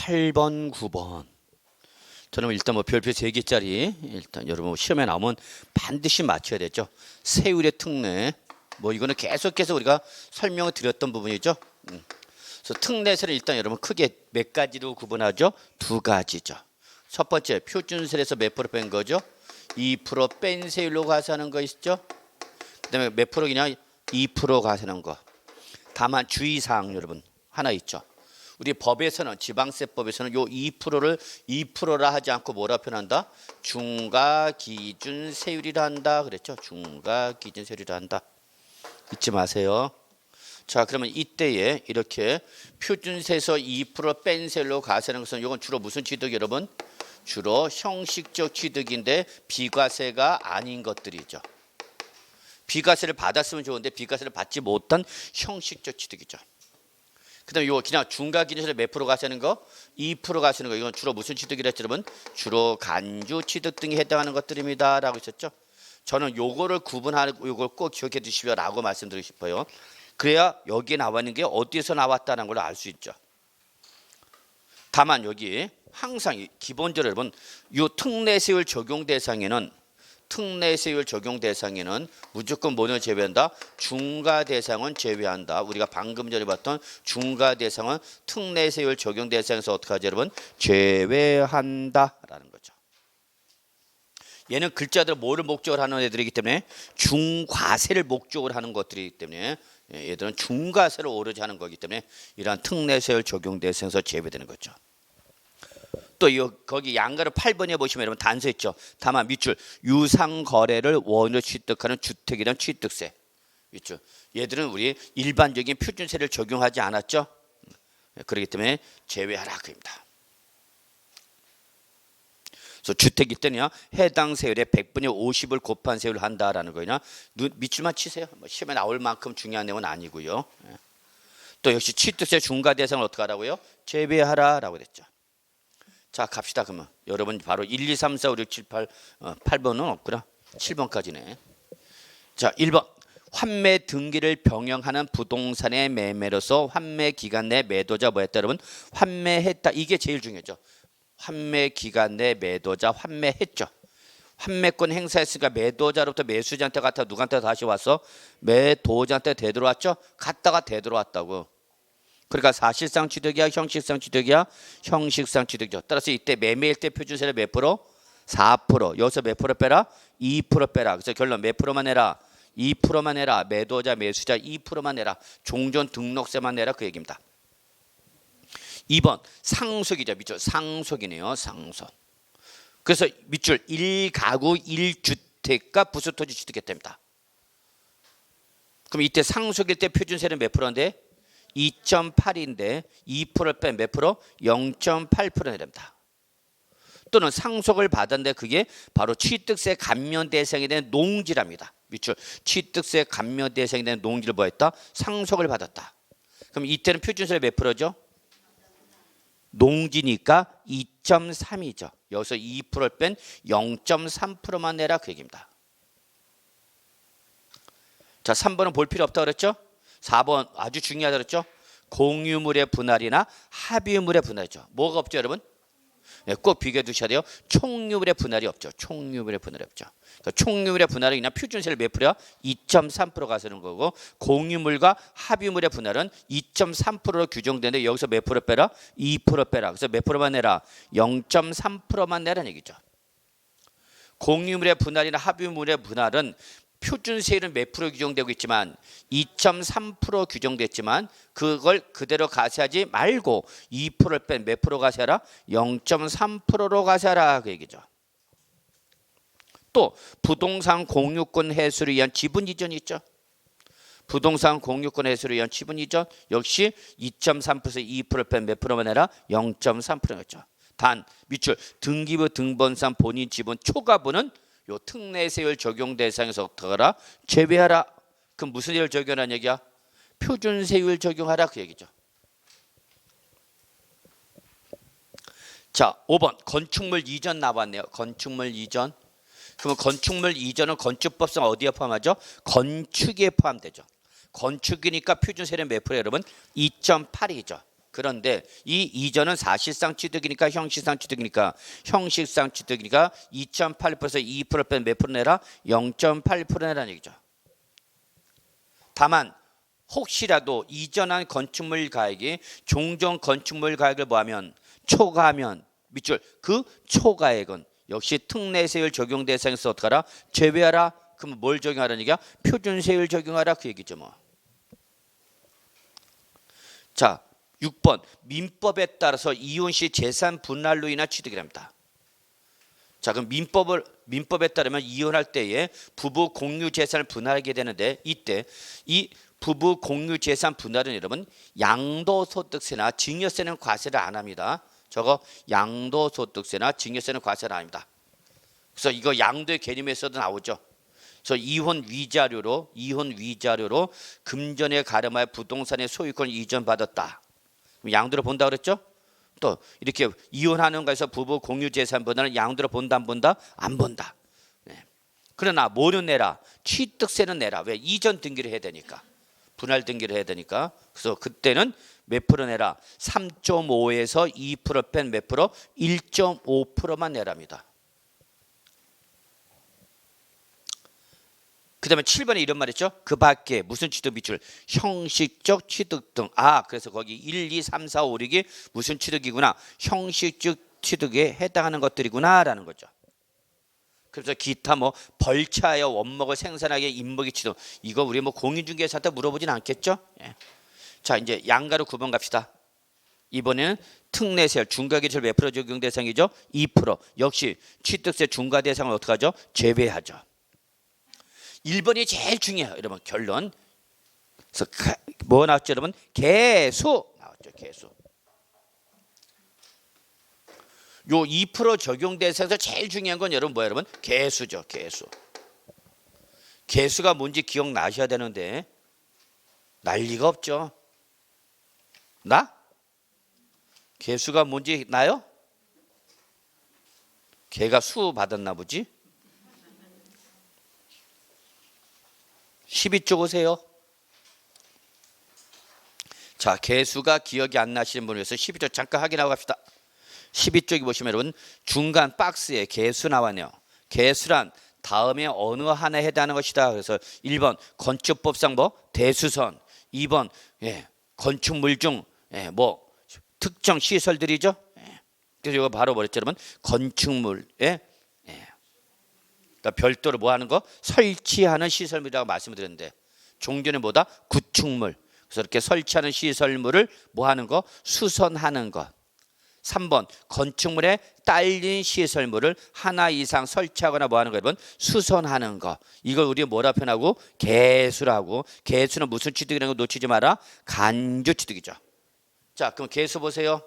8번, 9번. 저는 일단 뭐 별표 3개짜리 일단 여러분 시험에 나오면 반드시 맞춰야 되죠. 세율의 특례. 뭐 이거는 계속해서 우리가 설명을 드렸던 부분이죠. 그래서 특례세를 일단 여러분 크게 몇 가지로 구분하죠? 2가지죠. 첫 번째 표준세에서 몇 프로 뺀 거죠? 2% 뺀 세율로 과세하는 거 있죠? 그다음에 몇 프로 그냥 2% 과세하는 거. 다만 주의사항 여러분 하나 있죠. 우리 법에서는 지방세법에서는 요 2%를 2%라 하지 않고 뭐라 표현한다? 중과기준세율이라 한다 그랬죠. 중과기준세율이라 한다. 잊지 마세요. 자, 그러면 이때에 이렇게 표준세에서 2% 뺀 세율로 과세하는 것은 이건 주로 무슨 취득 여러분? 주로 형식적 취득인데 비과세가 아닌 것들이죠. 비과세를 받았으면 좋은데 비과세를 받지 못한 형식적 취득이죠. 그다음에 이거 그냥 중과기준세율 몇 프로 과세하는 거? 2% 과세하는 거. 이건 주로 무슨 취득이라 했죠, 여러분? 주로 간주 취득 등에 해당하는 것들입니다라고 했었죠. 저는 요거를 구분하고 요걸 꼭 기억해 두시오라고 말씀드리고 싶어요. 그래야 여기에 나와 있는 게 어디에서 나왔다는 걸 알 수 있죠. 다만 여기 항상 기본적으로 여러분 요 특례세율 적용 대상에는 무조건 뭐를 제외한다? 중과 대상은 제외한다. 우리가 방금 전에 봤던 중과 대상은 특례세율 적용 대상에서 어떻게 하죠, 여러분? 제외한다라는 거죠. 얘는 글자대로 뭐를 목적으로 하는 애들이기 때문에 중과세를 목적으로 하는 것들이기 때문에 얘들은 중과세를 오로지 하는 거기 때문에 이러한 특례세율 적용 대상에서 제외되는 거죠. 또 거기 양가로 8번에 보시면 여러분 단서 있죠. 다만 밑줄 유상거래를 원으로 취득하는 주택이란 취득세. 밑줄 얘들은 우리 일반적인 표준세를 적용하지 않았죠. 그렇기 때문에 제외하라 그입니다. 그래서 주택이 때냐 해당 세율의 100분의 50을 곱한 세율을 한다라는 거냐. 밑줄만 치세요. 시험에 나올 만큼 중요한 내용은 아니고요. 또 역시 취득세 중과 대상을 어떻게 하라고요? 제외하라라고 됐죠. 자, 갑시다. 그러면 여러분 바로 1, 2, 3, 4, 5, 6, 7, 8 8번은 없구나. 7번까지네. 자, 1번 환매 등기를 병행하는 부동산의 매매로서 환매 기간 내 매도자 뭐했다 여러분? 환매했다. 이게 제일 중요하죠. 환매 기간 내 매도자 환매했죠. 환매권 행사했으니까 매도자로부터 매수자한테 갔다 누구한테 다시 와서 매도자한테 되돌아왔죠. 갔다가 되돌아왔다고. 그러니까 사실상 취득이야 형식상 취득이야 형식상 취득이죠. 따라서 이때 매매일 때 표준세율 몇 프로? 4%. 여기서 몇 프로 빼라? 2% 빼라. 그래서 결론 몇 프로만 내라? 2%만 내라. 매도자 매수자 2%만 내라. 종전 등록세만 내라 그 얘기입니다. 2번 상속이죠. 밑줄 상속이네요. 상속. 그래서 밑줄 1가구 1주택가 부수토지 취득했답니다. 그럼 이때 상속일 때 표준세는 몇 프로인데? 2.8인데 2%를 뺀 몇 프로? 0.8% 내립니다. 또는 상속을 받았는데 그게 바로 취득세 감면 대상이 된 농지랍니다. 밑줄 취득세 감면 대상이 된 농지를 뭐했다? 상속을 받았다. 그럼 이때는 표준세 몇 프로죠? 농지니까 2.3이죠. 여기서 2%를 뺀 0.3%만 내라 그 얘기입니다. 자, 3번은 볼 필요 없다고 그랬죠? 4번 아주 중요하다고 그랬죠? 공유물의 분할이나 합의물의 분할이죠. 뭐가 없죠, 여러분? 네, 꼭 비교해 두셔야 돼요. 총유물의 분할이 없죠. 총유물의 분할이 없죠. 그러니까 총유물의 분할은 그냥 표준세를 몇 프로야? 2.3% 가서는 거고 공유물과 합의물의 분할은 2.3%로 규정되는데 여기서 몇 프로 빼라? 2% 빼라. 그래서 몇 프로만 내라? 0.3%만 내라는 얘기죠. 공유물의 분할이나 합의물의 분할은 표준세율은 몇 프로 규정되고 있지만 2.3% 규정됐지만 그걸 그대로 과세하지 말고 2%를 뺀 몇 프로 과세하라? 0.3%로 과세하라 그 얘기죠. 또 부동산 공유권 해소를 위한 지분 이전이 있죠. 부동산 공유권 해소를 위한 지분 이전 역시 2.3%에서 2%를 뺀 몇 프로만 해라? 0.3%였죠. 단 밑줄 등기부 등본상 본인 지분 초과분은 요 특례세율 적용 대상에서 어떻게 하라? 제외하라. 그럼 무슨 세율 적용하라는 얘기야? 표준세율 적용하라 그 얘기죠. 자, 5번 건축물 이전 나왔네요. 건축물 이전. 그러면 건축물 이전은 건축법상 어디에 포함하죠? 건축에 포함되죠. 건축이니까 표준세율은 몇 프로예요, 여러분? 2.8이죠. 그런데 이 이전은 사실상 취득이니까 형식상 취득이니까 2.8%에서 2% 빼면 몇 프로 내라? 0.8% 내라는 얘기죠. 다만 혹시라도 이전한 건축물 가액이 종전 건축물 가액을 뭐하면 초과하면 밑줄 그 초과액은 역시 특례세율 적용 대상에서 어떡하라? 제외하라. 그럼 뭘 적용하라는 얘기야? 표준세율 적용하라 그 얘기죠 뭐. 자 6번 민법에 따라서 이혼 시 재산 분할로 인한 취득이랍니다. 자 그럼 민법에 따르면 이혼할 때에 부부 공유 재산을 분할하게 되는데 이때 이 부부 공유 재산 분할은 여러분 양도소득세나 증여세는 과세를 안 합니다. 저거 양도소득세나 증여세는 과세를 안 합니다. 그래서 이거 양도의 개념에서도 나오죠. 그래서 이혼 위자료로 금전에 가름하여 부동산의 소유권을 이전받았다. 양도로 본다 그랬죠? 또 이렇게 이혼하는 거에서 부부 공유 재산 분할은 양도로 본다 안 본다? 안 본다. 네. 그러나 뭐는 내라? 취득세는 내라. 왜? 이전 등기를 해야 되니까. 분할 등기를 해야 되니까. 그래서 그때는 몇 프로 내라? 3.5에서 2% 뺀 몇 프로? 1.5%만 내랍니다. 그 다음에 7번에 이런 말 있죠. 그 밖에 무슨 취득 밑줄? 형식적 취득 등. 그래서 거기 1, 2, 3, 4, 5, 6이 무슨 취득이구나. 형식적 취득에 해당하는 것들이구나 라는 거죠. 그래서 기타 뭐 벌차하여 원목을 생산하게 인목이 취득. 이거 우리 뭐 공인중개사한테 물어보진 않겠죠. 예. 자 이제 양가로 9번 갑시다. 이번에는 특례세 중과기절 몇 프로 적용 대상이죠? 2%. 역시 취득세 중과 대상을 어떻게 하죠? 제외하죠. 1번이 제일 중요해요. 여러분 결론. 그래서 뭐 나왔죠 여러분? 개수 나왔죠. 개수. 요 2% 적용 대상에서 제일 중요한 건 여러분 뭐예요 여러분? 개수죠. 개수. 개수가 뭔지 기억나셔야 되는데 날 리가 없죠. 나? 개수가 뭔지 나요? 개가 수 받았나 보지? 12쪽 오세요. 자, 개수가 기억이 안 나시는 분을 위해서 12쪽 잠깐 확인하고 갑시다. 12쪽이 보시면 여러분 중간 박스에 개수 나왔네요. 개수란 다음에 어느 하나에 해당하는 것이다. 그래서 1번 건축법상 뭐 대수선, 2번 건축물 중 뭐 특정 시설들이죠. 그래서 이거 바로 뭐랬죠 여러분? 건축물에 그러니까 별도로 뭐 하는 거? 설치하는 시설물이라고 말씀을 드렸는데 종교는 뭐다? 구축물. 그래서 이렇게 설치하는 시설물을 뭐 하는 거? 수선하는 것. 3번 건축물에 딸린 시설물을 하나 이상 설치하거나 뭐 하는 거 여러분? 수선하는 거. 이걸 우리가 뭐라 표현하고? 개수라고. 개수는 무슨 취득이라는 거 놓치지 마라. 간주 취득이죠. 자 그럼 개수 보세요.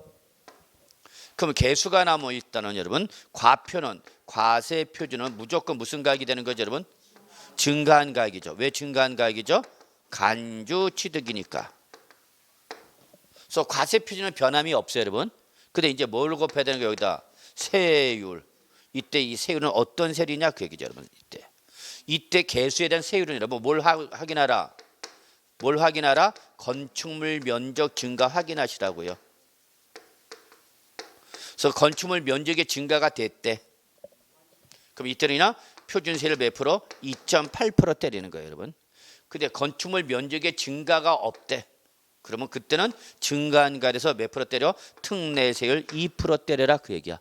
그럼 개수가 나면 일단은 여러분 과표는 과세 표준은 무조건 무슨 가액이 되는 거죠 여러분? 증가한 가액이죠. 왜 증가한 가액이죠? 간주 취득이니까. 그래서 과세 표준은 변함이 없어요 여러분. 근데 이제 뭘 곱해야 되는 거예요 여기다? 세율. 이때 이 세율은 어떤 세율이냐 그 얘기죠 여러분. 이때 개수에 대한 세율은 여러분 뭘 확인하라? 뭘 확인하라? 건축물 면적 증가 확인하시라고요. 그래서 건축물 면적의 증가가 됐대. 그럼 이때는이나 표준세율 몇 프로? 2.8% 때리는 거예요 여러분. 근데 건축물 면적의 증가가 없대. 그러면 그때는 증가한 가에서 몇 프로 때려? 특례세율 2% 때려라 그 얘기야.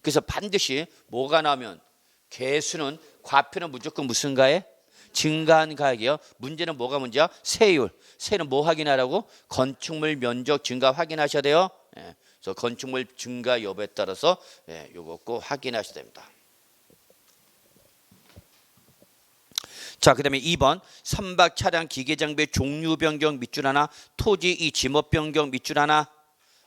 그래서 반드시 뭐가 나오면 개수는 과표는 무조건 무슨 가에? 증가한 가액이요. 문제는 뭐가 문제야? 세율. 세율은 뭐 확인하라고? 건축물 면적 증가 확인하셔야 돼요. 그래서 건축물 증가 여부에 따라서 요거 꼭 확인하셔야 됩니다. 자, 그 다음에 2번 선박 차량 기계 장비 종류 변경 밑줄 하나, 토지 이 지목 변경 밑줄 하나.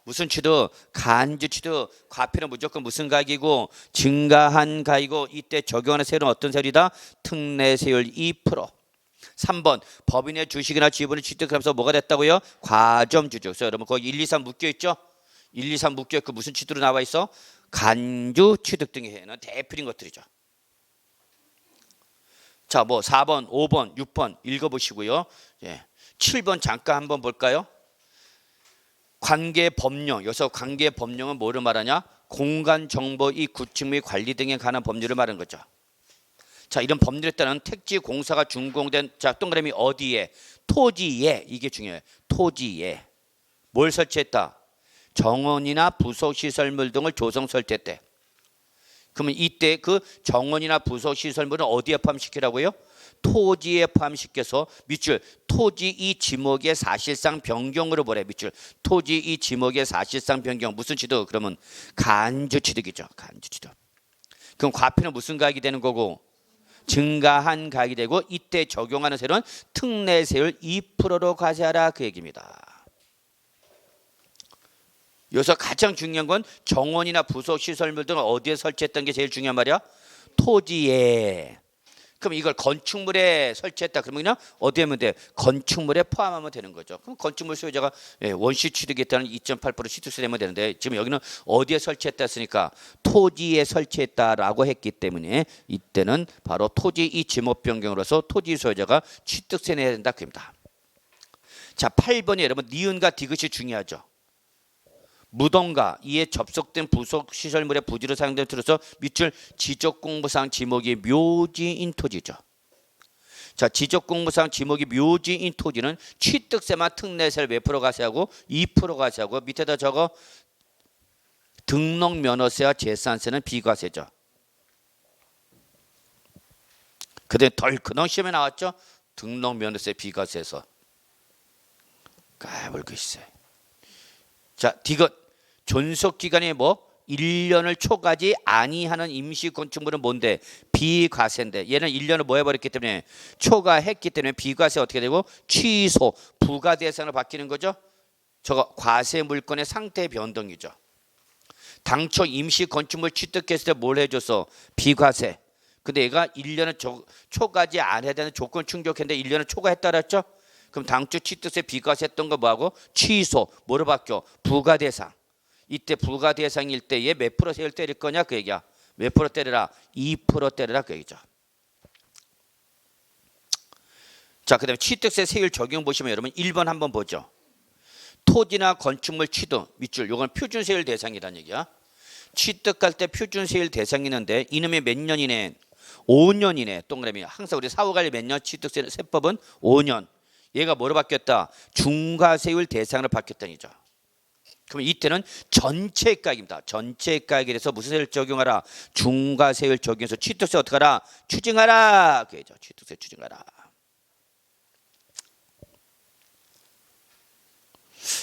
무슨 취득? 간주 취득. 과표는 무조건 무슨 가액이고? 증가한 가액이고 이때 적용하는 세율은 어떤 세율이다? 특례세율 2%. 3번 법인의 주식이나 지분을 취득하면서 뭐가 됐다고요? 과점주죠. 그래서 여러분 거기 1, 2, 3 묶여있죠? 1, 2, 3 묶여있고 무슨 취득으로 나와 있어? 간주 취득 등에 해는 대표인 것들이죠. 자, 뭐 4번, 5번, 6번 읽어보시고요. 7번 잠깐 한번 볼까요? 관계 법령, 여기서 관계 법령은 뭐를 말하냐? 공간 정보 이 구축 및 관리 등에 관한 법률을 말하는 거죠. 자, 이런 법률에 따른 택지 공사가 준공된, 자, 동그라미 어디에? 토지에. 이게 중요해요. 토지에 뭘 설치했다? 정원이나 부속 시설물 등을 조성 설치했대. 그러면 이때 그 정원이나 부속 시설물은 어디에 포함시키라고요? 토지에 포함시켜서 밑줄 토지 이 지목의 사실상 변경으로 보래. 밑줄 토지 이 지목의 사실상 변경. 무슨 취득? 그러면 간주 취득이죠. 간주 취득. 그럼 과표는 무슨 가액이 되는 거고? 증가한 가액이 되고, 이때 적용하는 세율은 특례세율 2%로 과세하라, 그 얘기입니다. 여기서 가장 중요한 건 정원이나 부속 시설물 등을 어디에 설치했던 게 제일 중요한 말이야? 토지에. 그럼 이걸 건축물에 설치했다 그러면 그냥 어디에 하면 돼? 건축물에 포함하면 되는 거죠. 그럼 건축물 소유자가 원시 취득했다는 2.8% 취득세 내면 되는데, 지금 여기는 어디에 설치했다 했으니까 토지에 설치했다라고 했기 때문에 이때는 바로 토지 이 지목 변경으로서 토지 소유자가 취득세 내야 된다 그입니다. 자, 8번이 여러분 니은과 디귿이 중요하죠. 무덤과 이에 접속된 부속 시설물의 부지로 사용된 틀어서 밑줄 지적공부상 지목이 묘지인 토지죠. 자, 지적공부상 지목이 묘지인 토지는 취득세만 특례세를 몇 프로 과세하고? 2% 과세하고, 밑에다 적어 등록면허세와 재산세는 비과세죠. 그때 덜크덩 시험에 나왔죠. 등록면허세 비과세에서 까볼 거 있어요. 자, 디귿 존속기간이 뭐 1년을 초과하지 아니하는 임시건축물은 뭔데? 비과세인데, 얘는 1년을 뭐 해버렸기 때문에 초과했기 때문에 비과세 어떻게 되고? 취소, 부과 대상으로 바뀌는 거죠. 저거 과세 물건의 상태 변동이죠. 당초 임시건축물 취득했을 때 뭘 해줬어? 비과세. 근데 얘가 1년을 초과하지 않아야 되는 조건 충족했는데 1년을 초과했다 그랬죠. 그럼 당초 취득세 비과세 했던 거 뭐하고? 취소, 뭐로 바뀌어? 부과 대상. 이때 부과 대상일 때에 몇 프로 세율 때릴 거냐 그 얘기야. 몇 프로 때려라? 2% 때려라 그 얘기죠. 자, 그 다음에 취득세 세율 적용 보시면 여러분 1번 한번 보죠. 토지나 건축물 취득 밑줄, 요건 표준세율 대상이라는 얘기야. 취득할 때 표준세율 대상이 있는데 이놈이 몇 년이네? 5년이네. 동그라미. 항상 우리 사후관리 몇 년? 취득세 세법은 5년. 얘가 뭐로 바뀌었다? 중과세율 대상으로 바뀌었다는 얘기죠. 그럼 이때는 전체 가액입니다. 전체 가액에 대해서 무슨 세율 적용하라? 중과세율 적용해서 취득세 어떻게 하라? 추징하라. 그죠? 취득세 추징하라.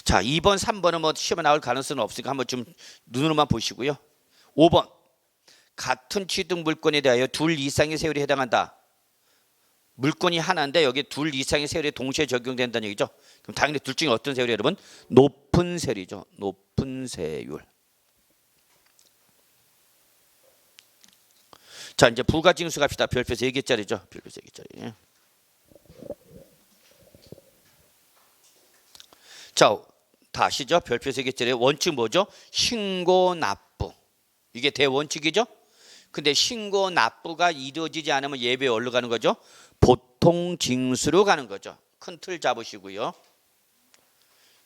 자, 2번, 3번은 뭐 시험에 나올 가능성은 없으니까 한번 좀 눈으로만 보시고요. 5번. 같은 취득 물건에 대하여 둘 이상의 세율이 해당한다. 물건이 하나인데 여기 둘 이상의 세율이 동시에 적용된다는 얘기죠. 그럼 당연히 둘 중에 어떤 세율이 여러분? 높은 세율이죠. 높은 세율. 자, 이제 부가징수 갑시다. 별표 3개짜리죠. 별표 3개짜리. 자, 다시죠. 별표 3개짜리. 원칙 뭐죠? 신고 납부. 이게 대원칙이죠. 근데 신고 납부가 이루어지지 않으면 예외 어디로 가는 거죠? 보통 징수로 가는 거죠. 큰 틀 잡으시고요.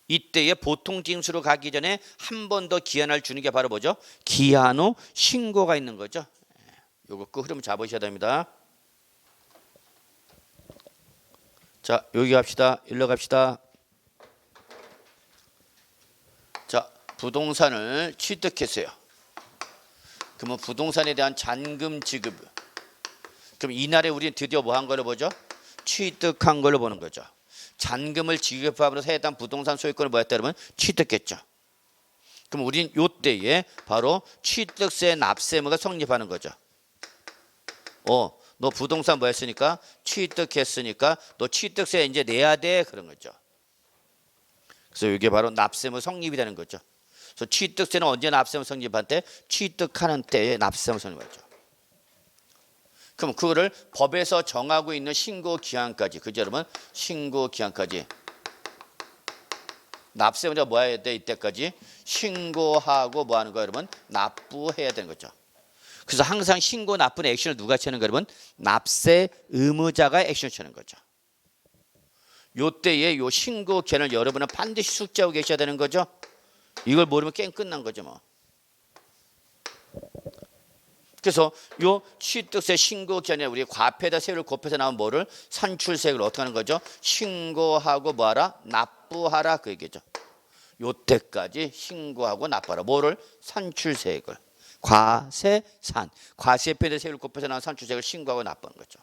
이때에 보통 징수로 가기 전에 한 번 더 기한을 주는 게 바로 뭐죠? 기한 후 신고가 있는 거죠. 요거 그 흐름 잡으셔야 됩니다. 자, 여기 갑시다. 일로 갑시다. 자, 부동산을 취득했어요. 그러면 부동산에 대한 잔금 지급. 그럼 이날에 우리는 드디어 뭐 한 걸로 보죠? 취득한 걸로 보는 거죠. 잔금을 지급함으로써 해당 부동산 소유권을 뭐 했다 그러면 취득했죠. 그럼 우리는 요때에 바로 취득세 납세 의무가 성립하는 거죠. 너 부동산 뭐 했으니까? 취득했으니까 너 취득세 이제 내야 돼. 그런 거죠. 그래서 이게 바로 납세 의무 성립이 되는 거죠. 그래서 취득세는 언제 납세 의무 성립할 때? 취득하는 때에 납세 의무 성립하죠. 그럼 그거를 법에서 정하고 있는 신고 기한까지, 그죠 여러분? 신고 기한까지 납세 의무자 뭐 해야 돼? 이때까지 신고하고 뭐 하는 거야 여러분? 납부해야 되는 거죠. 그래서 항상 신고 납부는 액션을 누가 취하는 거야 여러분? 납세 의무자가 액션을 취하는 거죠. 요때에 요 신고 기한을 여러분은 반드시 숙지하고 계셔야 되는 거죠. 이걸 모르면 게임 끝난 거죠 뭐. 그래서 요 취득세 신고 기한에 우리 과표에다 세율을 곱해서 나온 뭐를 산출세액을 어떻게 하는 거죠? 신고하고 뭐하라? 납부하라 그 얘기죠. 요때까지 신고하고 납부하라. 뭐를? 산출세액을. 과세산. 과세표에다 세율을 곱해서 나온 산출세액을 신고하고 납부하는 거죠.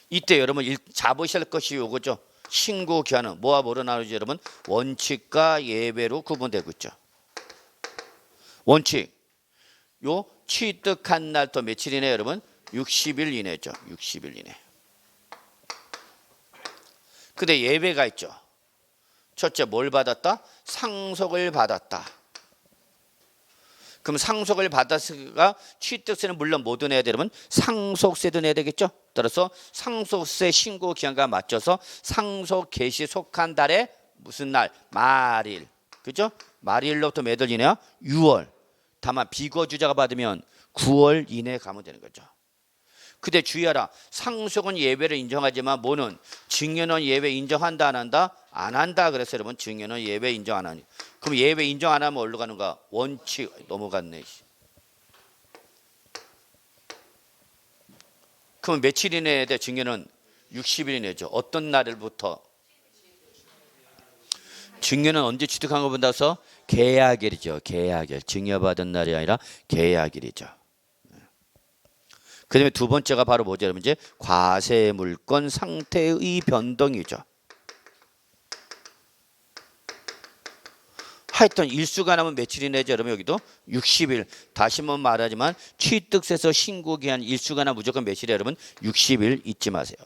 이때 여러분 잡으실 것이 요거죠. 신고 기한은 뭐와 뭐로 나누죠 여러분? 원칙과 예외로 구분되고 있죠. 원칙. 요 취득한 날부터 며칠 이내 여러분? 60일 이내죠. 60일 이내. 근데 예외가 있죠. 첫째 뭘 받았다? 상속을 받았다. 그럼 상속을 받았으니까 취득세는 물론 뭐도 내야 되려면 상속세도 내야 되겠죠. 따라서 상속세 신고 기한과 맞춰서 상속 개시 속한 달에 무슨 날? 말일. 그죠? 말일로부터 몇 월 이내야? 6월. 다만 비거주자가 받으면 9월 이내에 가면 되는 거죠. 근데 주의하라. 상속은 예외를 인정하지만 뭐는 증여는 예외 인정한다 안 한다? 안 한다. 그래서 여러분 증여는 예외 인정 안 하니. 그럼 예외 인정 안 하면 어디로 가는가? 원칙 넘어갔네. 그럼 며칠 이내에 돼? 증여는 60일 이내죠. 어떤 날부터? 증여는 언제 취득한 거 본다서 계약일이죠. 계약일. 증여받은 날이 아니라 계약일이죠. 그 다음에 두 번째가 바로 뭐죠? 여러분 이제 과세 물권 상태의 변동이죠. 하여튼 일수가 나면 며칠이 내죠? 여러분 여기도 60일. 다시 한번 말하지만 취득세에서 신고기한 일수가 나면 무조건 며칠이에요? 여러분 60일 잊지 마세요.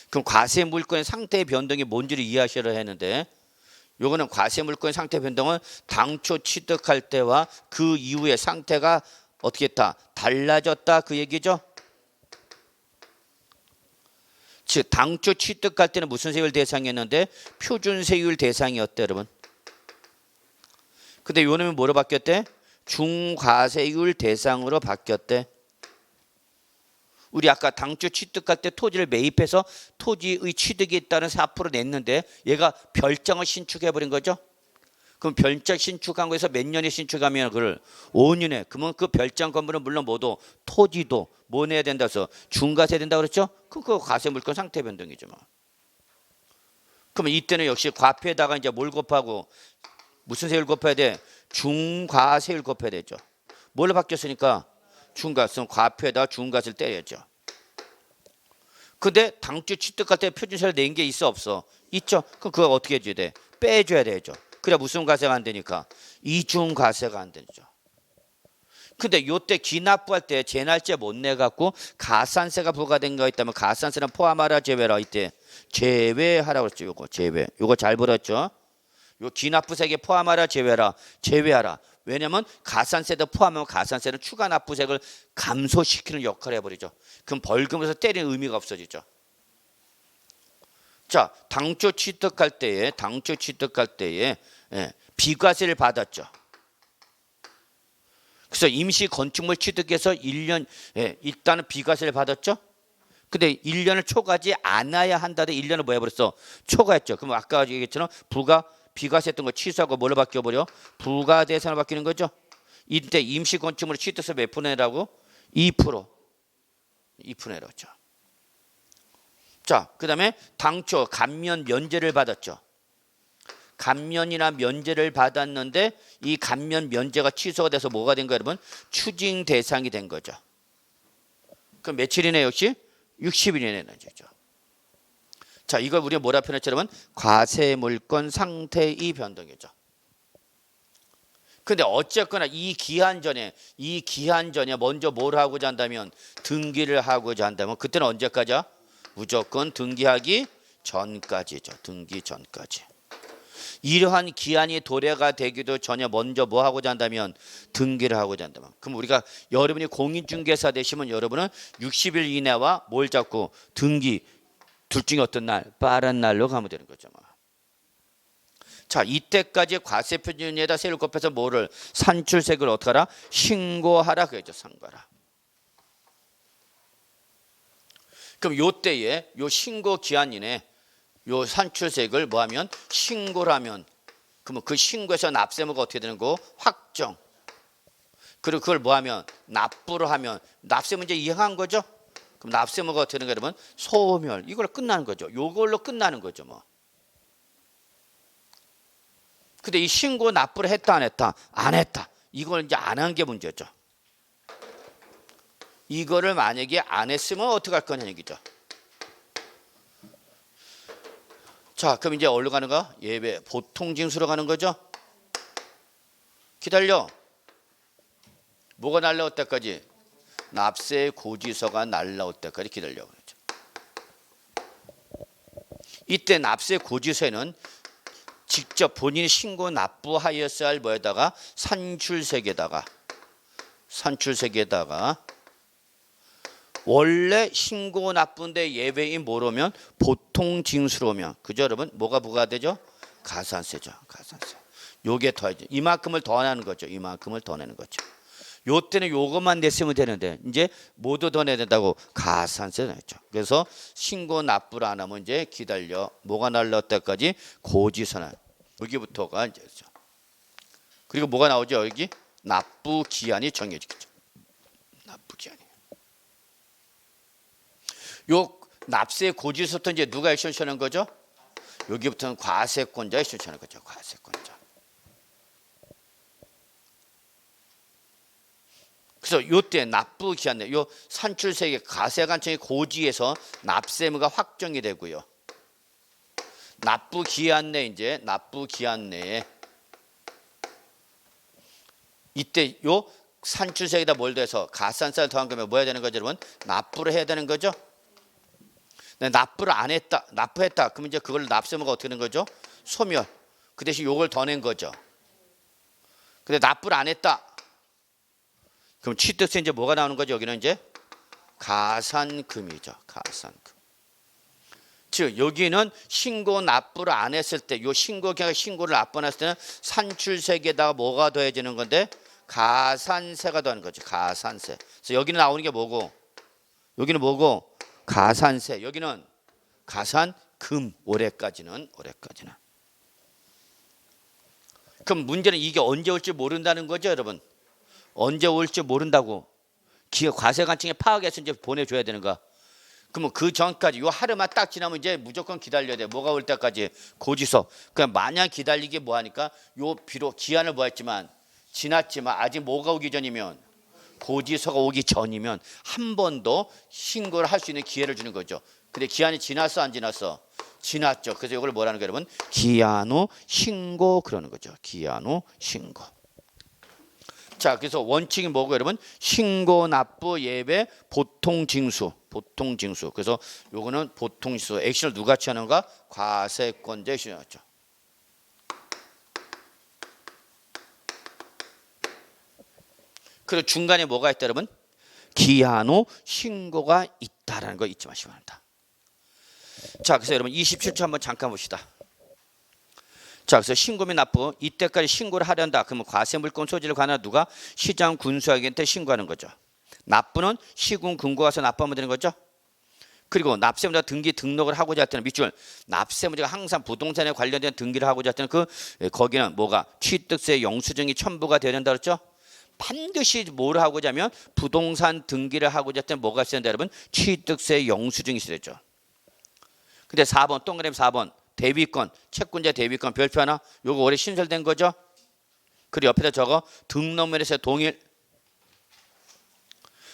그럼 과세 물권의 상태의 변동이 뭔지를 이해하셔야 했는데 요거는 과세 물권의 상태 변동은 당초 취득할 때와 그 이후의 상태가 어떻게 했다? 달라졌다 그 얘기죠. 즉 당초 취득할 때는 무슨 세율 대상이었는데 표준세율 대상이었대 여러분. 근데 요놈이 뭐로 바뀌었대? 중과세율 대상으로 바뀌었대. 우리 아까 당초 취득할 때 토지를 매입해서 토지의 취득이 따른 4% 냈는데 얘가 별장을 신축해버린 거죠. 그럼 별장 신축한 거에서 몇 년에 신축하면 그걸 5년에. 그러면 그 별장 건물은 물론 뭐도 토지도 뭐 내야 된다 해서 중과세 된다 그랬죠. 그럼 그 과세 물권 상태 변동이죠 뭐. 그러면 이때는 역시 과표에다가 이제 뭘 곱하고 무슨 세율 곱해야 돼? 중과세율 곱해야 되죠. 뭘로 바뀌었으니까 중과세. 과표에다가 중과세를 때려야죠. 근데 당초 취득할 때 표준세를 낸 게 있어 없어? 있죠. 그럼 그거 어떻게 해줘야 돼? 빼줘야 되죠. 그래야 무슨 과세가 안 되니까 이중과세가 안 되죠. 근데 요때 기납부할 때 제날짜 못 내갖고 가산세가 부과된 거 있다면 가산세는 포함하라 제외라. 이때 제외하라고 그랬죠. 요거 제외. 요거 잘 벌었죠. 요 기납부세액에 포함하라 제외하라. 제외하라. 왜냐면 가산세도 포함하면 가산세는 추가 납부세액을 감소시키는 역할을 해버리죠. 그럼 벌금에서 때리는 의미가 없어지죠. 자, 당초 취득할 때에 비과세를 받았죠. 그래서 임시 건축물 취득해서 1년 일단은 비과세를 받았죠. 근데 1년을 초과하지 않아야 한다데 1년을 뭐 해버렸어? 초과했죠. 그럼 아까 얘기했처럼 비과세 했던 거 취소하고 뭘로 바뀌어버려? 부가대상으로 바뀌는 거죠. 이때 임시 건축물을 취득해서 몇 프로 내라고? 2%. 2% 내라죠. 자, 그 다음에 당초 감면 면제를 받았죠. 감면이나 면제를 받았는데 이 감면 면제가 취소가 돼서 뭐가 된 거예요, 여러분? 추징 대상이 된 거죠. 그럼 며칠이네 역시? 60일이네 되죠. 자, 이걸 우리가 뭐라 표현했죠, 여러분? 과세 물권 상태의 변동이죠. 근데 어쨌거나 이 기한 전에 먼저 뭘 하고자 한다면 등기를 하고자 한다면 그때는 언제까지야? 무조건 등기하기 전까지죠. 등기 전까지. 이러한 기한이 도래가 되기도 전에 먼저 뭐 하고자 한다면 등기를 하고자 한다면. 그럼 우리가 여러분이 공인중개사 되시면 여러분은 60일 이내와 뭘 잡고 등기 둘 중에 어떤 날? 빠른 날로 가면 되는 거죠. 자, 이때까지 과세 표준에다 세율 곱해서 뭐를? 산출세액을 어떻게 하라? 신고하라 그랬죠. 상고하라. 그럼 요 때에 요 신고 기한 이내 요 산출세액을 뭐 하면 신고를 하면 그러면 그 신고에서 납세무가 어떻게 되는 거? 확정. 그리고 그걸 뭐 하면 납부를 하면 납세 문제 이행한 거죠? 그럼 납세무가 어떻게 되는 거 그러면 소멸. 이걸로 끝나는 거죠. 요걸로 끝나는 거죠, 뭐. 근데 이 신고 납부를 했다 안 했다? 안 했다. 이걸 이제 안 한 게 문제죠. 이거를 만약에 안 했으면 어떻게 할 거냐 얘기죠. 자, 그럼 이제 어디로 가는 거? 예배 보통징수로 가는 거죠. 기다려. 뭐가 날라올 때까지? 납세 고지서가 날라올 때까지 기다려. 그러죠. 이때 납세 고지서에는 직접 본인이 신고 납부하였어야 할 뭐에다가 산출세계에다가 원래 신고 납부인데 예외인 뭐로면 보통징수로 오면 그죠 여러분? 뭐가 부과되죠? 가산세죠. 가산세. 요게 더해져. 이만큼을 더하는 거죠. 이만큼을 더 내는 거죠. 요 때는 요것만 냈으면 되는데 이제 모두 더 내야 된다고 가산세 냈죠. 그래서 신고 납부를 안 하면 이제 기다려. 뭐가 날라올 때까지 고지서는 여기부터가 이제 그리고 뭐가 나오죠? 여기 납부 기한이 정해지겠죠. 납부 기한이. 요 납세 고지서부터 이제 누가 액션하는 거죠? 여기부터는 과세권자 액션하는 거죠. 과세권자. 그래서 요때 납부 기한 내, 요 산출세계 가세관청의 고지에서 납세무가 확정이 되고요. 납부 기한 내 이제 납부 기한 내에 이때 요 산출세계에다 뭘 더해서 가산세를 더한 거면 뭐 해야 되는 거죠, 여러분? 납부를 해야 되는 거죠. 납부를 안 했다, 납부했다. 그러면 이제 그걸 납세무가 어떻게 되는 거죠? 소멸. 그 대신 요걸 더 낸 거죠. 근데 납부를 안 했다. 그럼 취득세 이제 뭐가 나오는 거죠? 여기는 이제 가산금이죠. 가산금. 즉 여기는 신고 납부를 안 했을 때, 요 신고기가 신고를 납부 안 했을 때는 산출세계에다가 뭐가 더해지는 건데 가산세가 더하는 거죠. 가산세. 그래서 여기는 나오는 게 뭐고? 여기는 뭐고? 가산세. 여기는 가산금. 올해까지는. 그럼 문제는 이게 언제 올지 모른다는 거죠, 여러분. 언제 올지 모른다고. 과세관청에 파악해서 이제 보내줘야 되는 거야. 그러면 그 전까지 요 하루만 딱 지나면 이제 무조건 기다려야 돼. 뭐가 올 때까지? 고지서. 그냥 마냥 기다리기 뭐 하니까 요 비록 기한을 뭐 했지만 지났지만 아직 뭐가 오기 전이면 고지서가 오기 전이면 한 번 더 신고를 할 수 있는 기회를 주는 거죠. 근데 기한이 지났어 안 지났어? 지났죠. 그래서 이걸 뭐라는 거예요, 여러분? 기한 후 신고 그러는 거죠. 기한 후 신고. 자, 그래서 원칙이 뭐고 여러분? 신고 납부 예외 보통징수. 그래서 요거는 보통징수. 액션을 누가 취하는가? 과세권자 액션이었죠. 그리고 중간에 뭐가 있다 여러분? 기한 후 신고가 있다라는 거 잊지 마시기 바랍니다. 자, 그래서 여러분 27초 한번 잠깐 봅시다. 자, 그래서 신고 및 납부 이때까지 신고를 하려한다. 그러면 과세물권 소지를 관할 누가? 시장 군수학인한테 신고하는 거죠. 납부는 시군 금고 가서 납부하면 되는 거죠. 그리고 납세문자 등기 등록을 하고자 할 때는 밑줄 납세문자가 항상 부동산에 관련된 등기를 하고자 할 때는 거기는 뭐가 취득세 영수증이 첨부가 되어야 된다 그랬죠. 반드시 뭘 하고자 하면 부동산 등기를 하고자 할 때는 뭐가 있어야 된다 여러분? 취득세 영수증이 있어야 되죠. 근데 4번 동그라미 4번 대위권, 채권자 대위권 별표 하나. 요거 올해 신설된 거죠. 그리고 옆에다 적어 등록면에서 동일.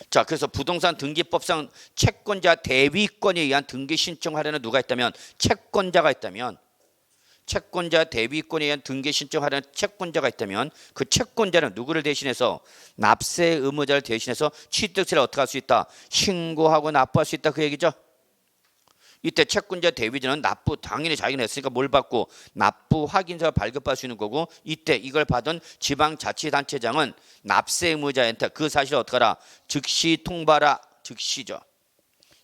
자, 그래서 부동산 등기법상 채권자 대위권에 의한 등기 신청하려는 누가 있다면 채권자가 있다면 채권자 대위권에 의한 등기 신청하려는 채권자가 있다면 그 채권자는 누구를 대신해서 납세 의무자를 대신해서 취득세를 어떻게 할 수 있다? 신고하고 납부할 수 있다 그 얘기죠. 이때 채권자 대위자는 납부 당연히 자기는 했으니까 뭘 받고 납부 확인서를 발급할 수 있는 거고 이때 이걸 받은 지방자치단체장은 납세 의무자한테 그 사실을 어떻게 하라? 즉시 통보하라. 즉시죠.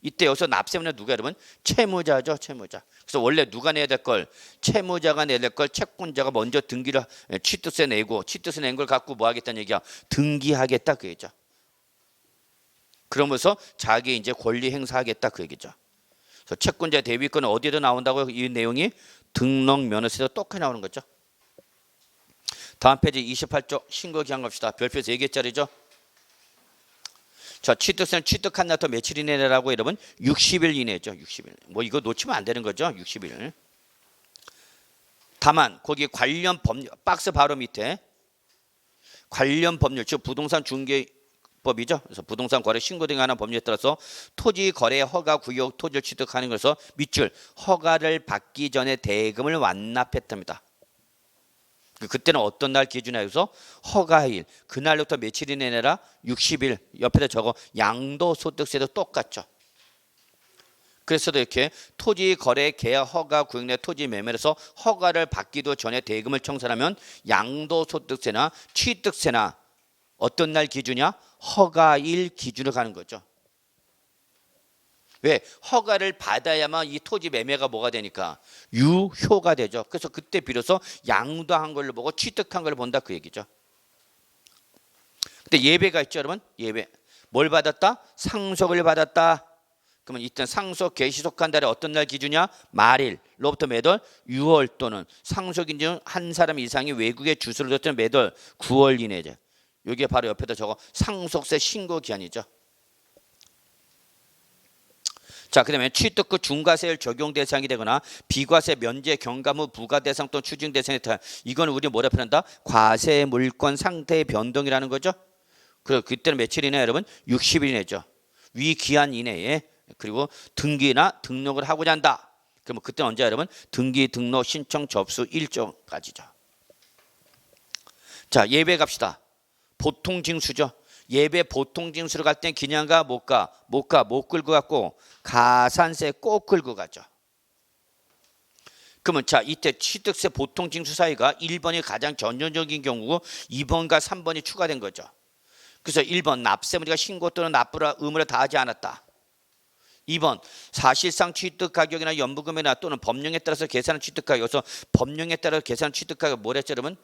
이때 여기서 납세의무자는 누가 여러분? 채무자죠. 채무자. 그래서 원래 누가 내야 될 걸? 채무자가 내야 될 걸 채권자가 먼저 등기를 취득세 내고 취득세 낸 걸 갖고 뭐 하겠다는 얘기야? 등기하겠다 그 얘기죠. 그러면서 자기 이제 권리 행사하겠다 그 얘기죠. 그래서 채권자 대위권은 어디에도 나온다고 이 내용이 등록 면허세도 똑같이 나오는 거죠. 다음 페이지 28조 신고 기한 갑시다. 별표 3개짜리죠. 자, 취득세는 취득한 날부터 며칠 이내라고 여러분 60일 이내죠. 60일. 뭐 이거 놓치면 안 되는 거죠. 60일. 다만 거기 관련 법률 박스 바로 밑에 관련 법률 즉 부동산 중개법이죠. 그래서 부동산 거래 신고 등에 관한 법률에 따라서 토지 거래 허가 구역 토지를 취득하는 것에서 밑줄 허가를 받기 전에 대금을 완납했답니다. 그때는 어떤 날 기준이라 해서 허가일 그날부터 며칠 이내라 60일 옆에다 적어 양도소득세도 똑같죠. 그래서도 이렇게 토지 거래 계약 허가 구역 내 토지 매매에서 허가를 받기도 전에 대금을 청산하면 양도소득세나 취득세나 어떤 날 기준이야? 허가일 기준으로 가는 거죠. 왜? 허가를 받아야만 이 토지 매매가 뭐가 되니까 유효가 되죠. 그래서 그때 비로소 양도한 걸로 보고 취득한 걸 본다 그 얘기죠. 근데 예배가 있죠 여러분. 예배 뭘 받았다? 상속을 받았다. 그러면 이때 상속 개시속한 달에 어떤 날 기준이야? 말일로부터 매달 6월 또는 상속인 중 한 사람 이상이 외국에 주소를 뒀던 매달 9월 이내죠. 여기에 바로 옆에다 적어 상속세 신고 기한이죠. 자, 그다음에 취득 후 중과세율 적용 대상이 되거나 비과세 면제 경감 후 부과 대상 또는 추징 대상에 따라 이건 우리 뭐라 표현한다? 과세 물권 상태의 변동이라는 거죠. 그리고 그때는 며칠 이내 여러분? 60일 이내죠. 위 기한 이내에 그리고 등기나 등록을 하고자 한다. 그러면 그때는 언제 여러분? 등기 등록 신청 접수 일정까지죠. 자, 예배 갑시다. 보통 징수죠. 예배 보통 징수로 갈 땐 그냥 가 못 가. 못 끌고 갔고 가산세 꼭 끌고 가죠. 그러면 자 이때 취득세 보통 징수 사이가 1번이 가장 전형적인 경우고 2번과 3번이 추가된 거죠. 그래서 1번 납세무리가 신고 또는 납부라 의무를 다하지 않았다. 2번 사실상 취득가격이나 연부금이나 또는 법령에 따라서 계산한 취득가격. 여기서 법령에 따라서 계산한 취득가격 뭐랬죠 여러분?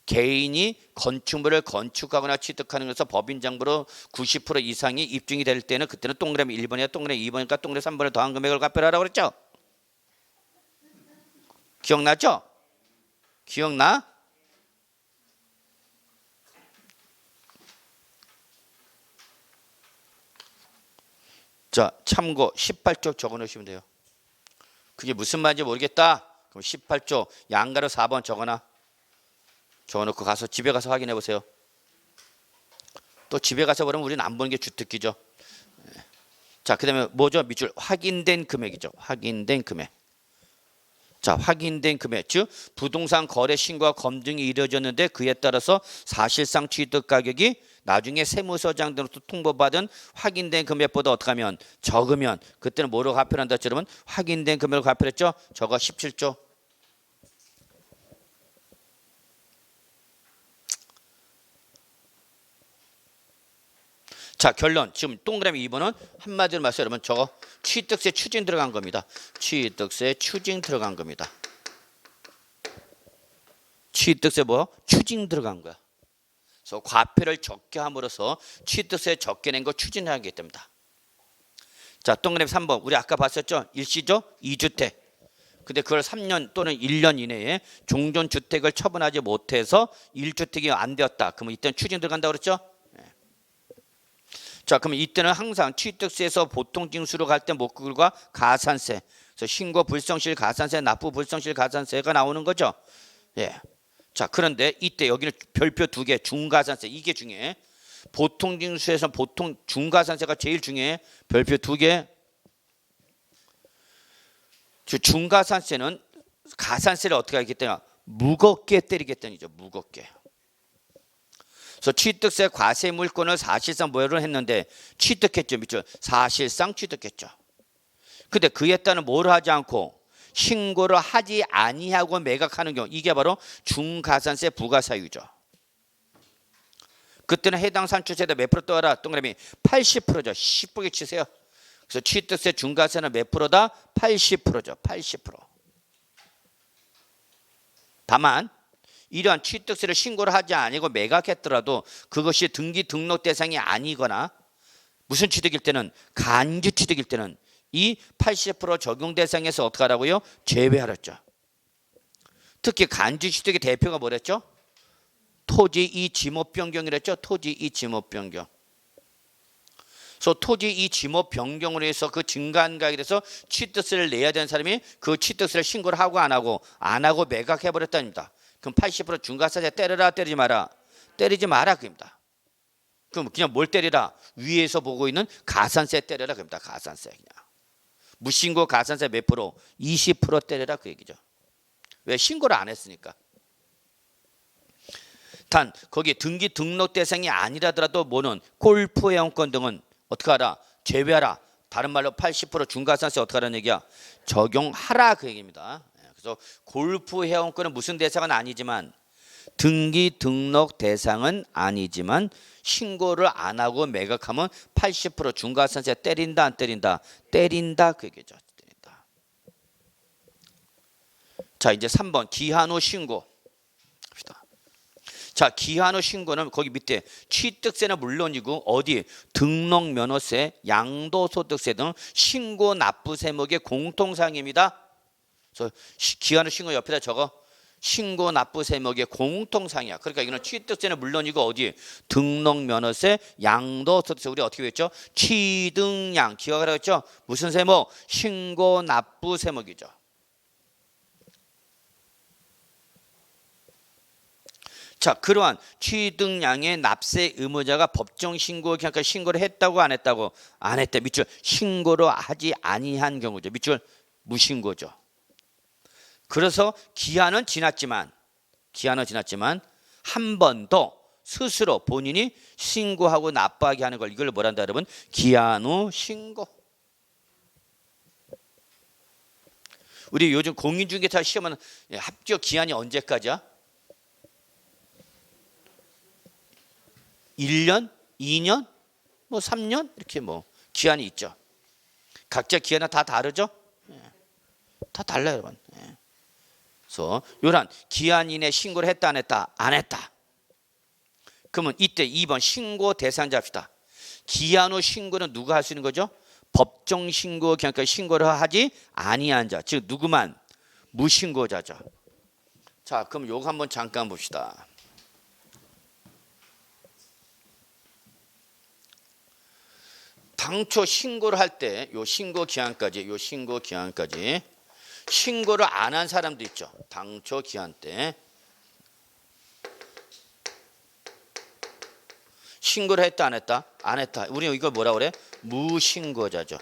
개인이 건축물을 건축하거나 취득하는 것에서 법인장부로 90% 이상이 입증이 될 때는 그때는 동그라미 1번이나 동그라미 2번이니까 동그라미 3번을 더한 금액을 갚으라고 그랬죠. 기억나죠? 기억나? 자, 참고 18조 적어 놓으시면 돼요. 그게 무슨 말인지 모르겠다. 그럼 18조 양가로 4번 적어놔. 적어놓고 가서 집에 가서 확인해 보세요. 또 집에 가서 그러면 우리는 안 보는 게 주특기죠. 자, 그다음에 뭐죠? 밑줄 확인된 금액이죠. 확인된 금액. 자, 확인된 금액 즉 부동산 거래 신고와 검증이 이루어졌는데 그에 따라서 사실상 취득 가격이 나중에 세무서장 등으로부터 통보받은 확인된 금액보다 어떻게 하면 적으면 그때는 뭐로 가표한다 여러분? 확인된 금액을 가표했죠. 저거 17조. 자, 결론. 지금 동그라미 2번은 한마디로 말해서 여러분 저거 취득세 추징 들어간 겁니다. 취득세 추징 들어간 겁니다. 취득세 뭐? 추징 들어간 거야. 그래서 과표를 적게 함으로써 취득세 적게 낸 거 추징하게 됩니다. 자, 동그라미 3번. 우리 아까 봤었죠? 일시죠? 2주택. 근데 그걸 3년 또는 1년 이내에 종전주택을 처분하지 못해서 1주택이 안 되었다. 그러면 이때는 추징 들어간다고 그랬죠? 자, 그러면 이때는 항상 취득세에서 보통 징수로 갈 때 목적과 가산세, 그래서 신고 불성실 가산세, 납부 불성실 가산세가 나오는 거죠. 예. 자, 그런데 이때 여기는 별표 2개 중가산세 이게 중요해. 보통 징수에서 보통 중가산세가 제일 중요해. 별표 2개. 중가산세는 가산세를 어떻게 하겠다냐? 무겁게 때리겠다니죠. 무겁게. 그래서 취득세 과세 물권을 사실상 뭐를 했는데 취득했죠. 밑줄 사실상 취득했죠. 근데 그에 따른 뭘 하지 않고 신고를 하지 아니하고 매각하는 경우 이게 바로 중가산세 부과 사유죠. 그때는 해당 산출세대 몇 프로 떠라? 동그라미 80%죠. 10보기 치세요. 그래서 취득세 중가세는 몇 프로다? 80%죠. 80%. 다만 이러한 취득세를 신고를 하지 아니고 매각했더라도 그것이 등기 등록 대상이 아니거나 무슨 취득일 때는 간주 취득일 때는 이 80% 적용 대상에서 어떻게 하라고요? 제외하랬죠. 특히 간주 취득의 대표가 뭐랬죠? 토지 이 지목 변경이랬죠. 토지 이 지목 변경. 그래서 토지 이 지목 변경으로 해서 그 증가한가에 대해서 취득세를 내야 되는 사람이 그 취득세를 신고를 하고 안 하고 매각해 버렸답니다. 그럼 80% 중과세제 때려라 때리지 마라? 때리지 마라 그입니다. 그럼 그냥 뭘 때리라? 위에서 보고 있는 가산세 때려라 그입니다. 가산세 그냥. 무신고 가산세 몇 프로? 20% 때려라 그 얘기죠. 왜? 신고를 안 했으니까. 단 거기에 등기 등록 대상이 아니라더라도 뭐는 골프 회원권 등은 어떻게 하라? 제외하라. 다른 말로 80% 중과산세 어떻게 하라는 얘기야? 적용하라 그 얘기입니다. 그래서 골프 회원권은 무슨 대상은 아니지만 등기 등록 대상은 아니지만 신고를 안 하고 매각하면 80% 중과산세 때린다 안 때린다? 때린다 그 얘기죠. 때린다. 자 이제 3번 기한 후 신고. 자 기한 후 신고는 거기 밑에 취득세는 물론이고 어디 등록면허세, 양도소득세 등 신고 납부 세목의 공통사항입니다. 그래서 기한 후 신고 옆에다 적어. 신고 납부 세목의 공통사항이야. 그러니까 이거는 취득세는 물론이고 어디 등록면허세, 양도소득세 우리 어떻게 했죠? 취등양 기억하라고 했죠? 무슨 세목? 신고 납부 세목이죠. 자, 그러한 취득량의 납세 의무자가 법정 신고 기한까지 신고를 했다고 안 했다고? 안 했다. 밑줄 신고를 하지 아니한 경우죠. 밑줄 무신고죠. 그래서 기한은 지났지만 한 번 더 스스로 본인이 신고하고 납부하게 하는 걸 이걸 뭐란다 여러분? 기한 후 신고. 우리 요즘 공인중개사 시험은 합격 기한이 언제까지야? 1년, 2년, 뭐 3년 이렇게 뭐 기한이 있죠. 각자 기한은 다 다르죠? 다 달라요, 여러분. 그래서 요런 기한 이내 신고를 했다 안 했다? 안 했다. 그러면 이때 2번 신고 대상자 합시다. 기한 후 신고는 누가 할 수 있는 거죠? 법정 신고 기한까지 신고를 하지 아니한 자, 즉 누구만? 무신고자죠. 자, 그럼 요거 한번 잠깐 봅시다. 당초 신고를 할 때 요 신고 기한까지 신고를 안 한 사람도 있죠. 당초 기한 때 신고를 했다 안 했다? 안 했다. 우리 이걸 뭐라 그래? 무신고자죠.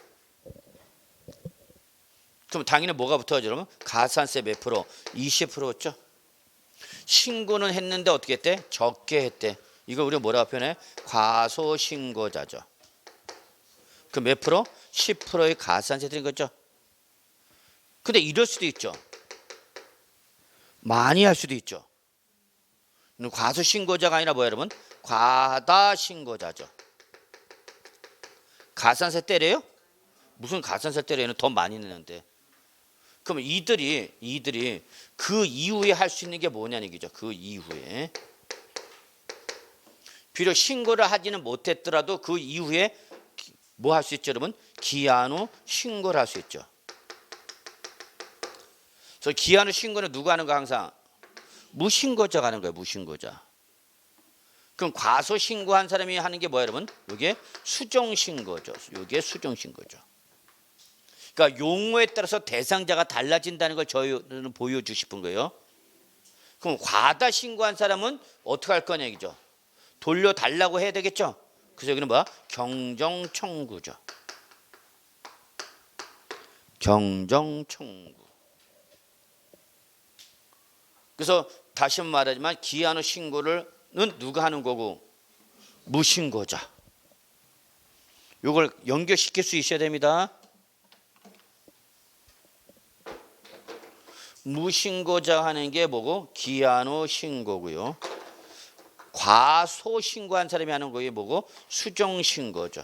그럼 당연히 뭐가 붙어야죠, 여러분? 가산세 몇 프로? 20%였죠. 신고는 했는데 어떻게 했대? 적게 했대. 이걸 우리가 뭐라고 표현해? 과소신고자죠. 그 몇 프로? 10%의 가산세 드린 거죠. 근데 이럴 수도 있죠. 많이 할 수도 있죠. 과소신고자가 아니라 뭐야 여러분? 과다신고자죠. 가산세 때려요? 무슨 가산세 때려요? 더 많이 내는데. 그러면 이들이 그 이후에 할 수 있는 게 뭐냐는 얘기죠. 그 이후에. 비록 신고를 하지는 못했더라도 그 이후에 뭐 할 수 있죠, 여러분? 기한 후 신고를 할 수 있죠. 그래서 기한 후 신고는 누가 하는 거 항상? 무신고자가 하는 거예요, 무신고자. 그럼 과소 신고한 사람이 하는 게 뭐예요, 여러분? 이게 수정 신고죠. 이게 수정 신고죠. 그러니까 용어에 따라서 대상자가 달라진다는 걸 저희는 보여주고 싶은 거예요. 그럼 과다 신고한 사람은 어떻게 할 거냐 얘기죠. 돌려달라고 해야 되겠죠. 그래서 여기는 뭐야? 경정 청구죠. 경정 청구. 그래서 다시 한번 말하지만 기한 후 신고는 누가 하는 거고? 무신고자. 이걸 연결시킬 수 있어야 됩니다. 무신고자 하는 게 뭐고? 기한 후 신고고요. 과소 신고한 사람이 하는 거에 뭐고? 수정 신고죠.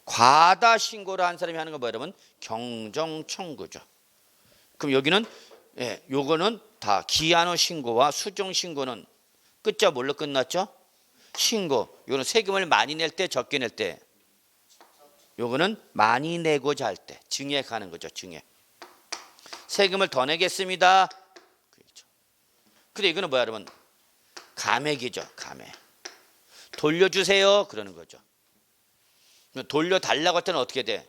과다 신고를 한 사람이 하는 거 뭐예요, 여러분? 경정 청구죠. 그럼 여기는 요거는 다 기한 후 신고와 수정 신고는 끝자 뭘로 끝났죠? 신고. 이거는 세금을 많이 낼 때, 적게 낼 때. 요거는 많이 내고자 할 때 증액하는 거죠. 증액. 세금을 더 내겠습니다. 그렇죠. 근데 이거는 뭐야 여러분? 감액이죠. 감액. 돌려주세요. 그러는 거죠. 돌려달라고 할 때는 어떻게 돼?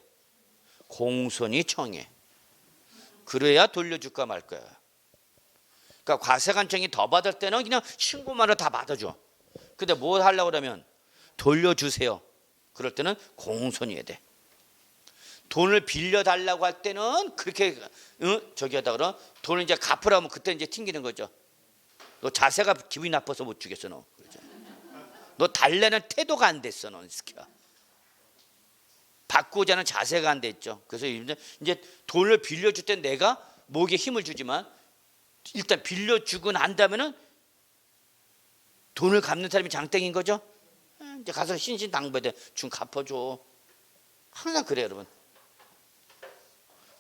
공손히 청해. 그래야 돌려줄까 말 거야. 그러니까 과세관청이 더 받을 때는 그냥 신고만으로 다 받아줘. 근데 뭐 하려고 그러면 돌려주세요. 그럴 때는 공손히 해야 돼. 돈을 빌려달라고 할 때는 그렇게 저기 하다 그러 돈을 이제 갚으라고 하면 그때 이제 튕기는 거죠. 너 자세가 기분이 나빠서 못 주겠어 너. 그러죠. 너 달래는 태도가 안 됐어 너 스키야. 받고자 하는 자세가 안 됐죠. 그래서 이제 돈을 빌려줄 때 내가 목에 힘을 주지만 일단 빌려주고 난 다음에는 돈을 갚는 사람이 장땡인 거죠. 이제 가서 신신당부해. 좀 갚아줘. 항상 그래요 여러분.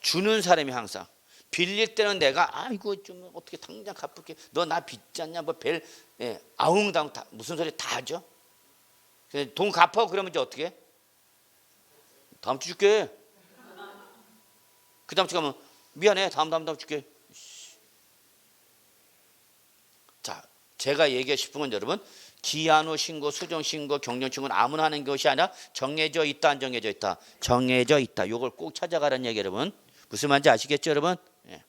주는 사람이 항상. 빌릴 때는 내가 아이고 좀 어떻게 당장 갚을게. 너 나 빚잖냐 뭐 벨 아웅다웅 다 무슨 소리 다 하죠. 돈 갚아 그러면 이제 어떻게 해? 다음 주 줄게. 그 다음 주 가면 미안해 다음 줄게. 자, 제가 얘기하고 싶은 건 여러분 기한 후 신고, 수정 신고, 경정 신고는 아무나 하는 것이 아니라 정해져 있다, 안 정해져 있다. 정해져 있다. 이걸 꼭 찾아가라는 얘기 여러분. 무슨 말인지 아시겠죠 여러분? 예.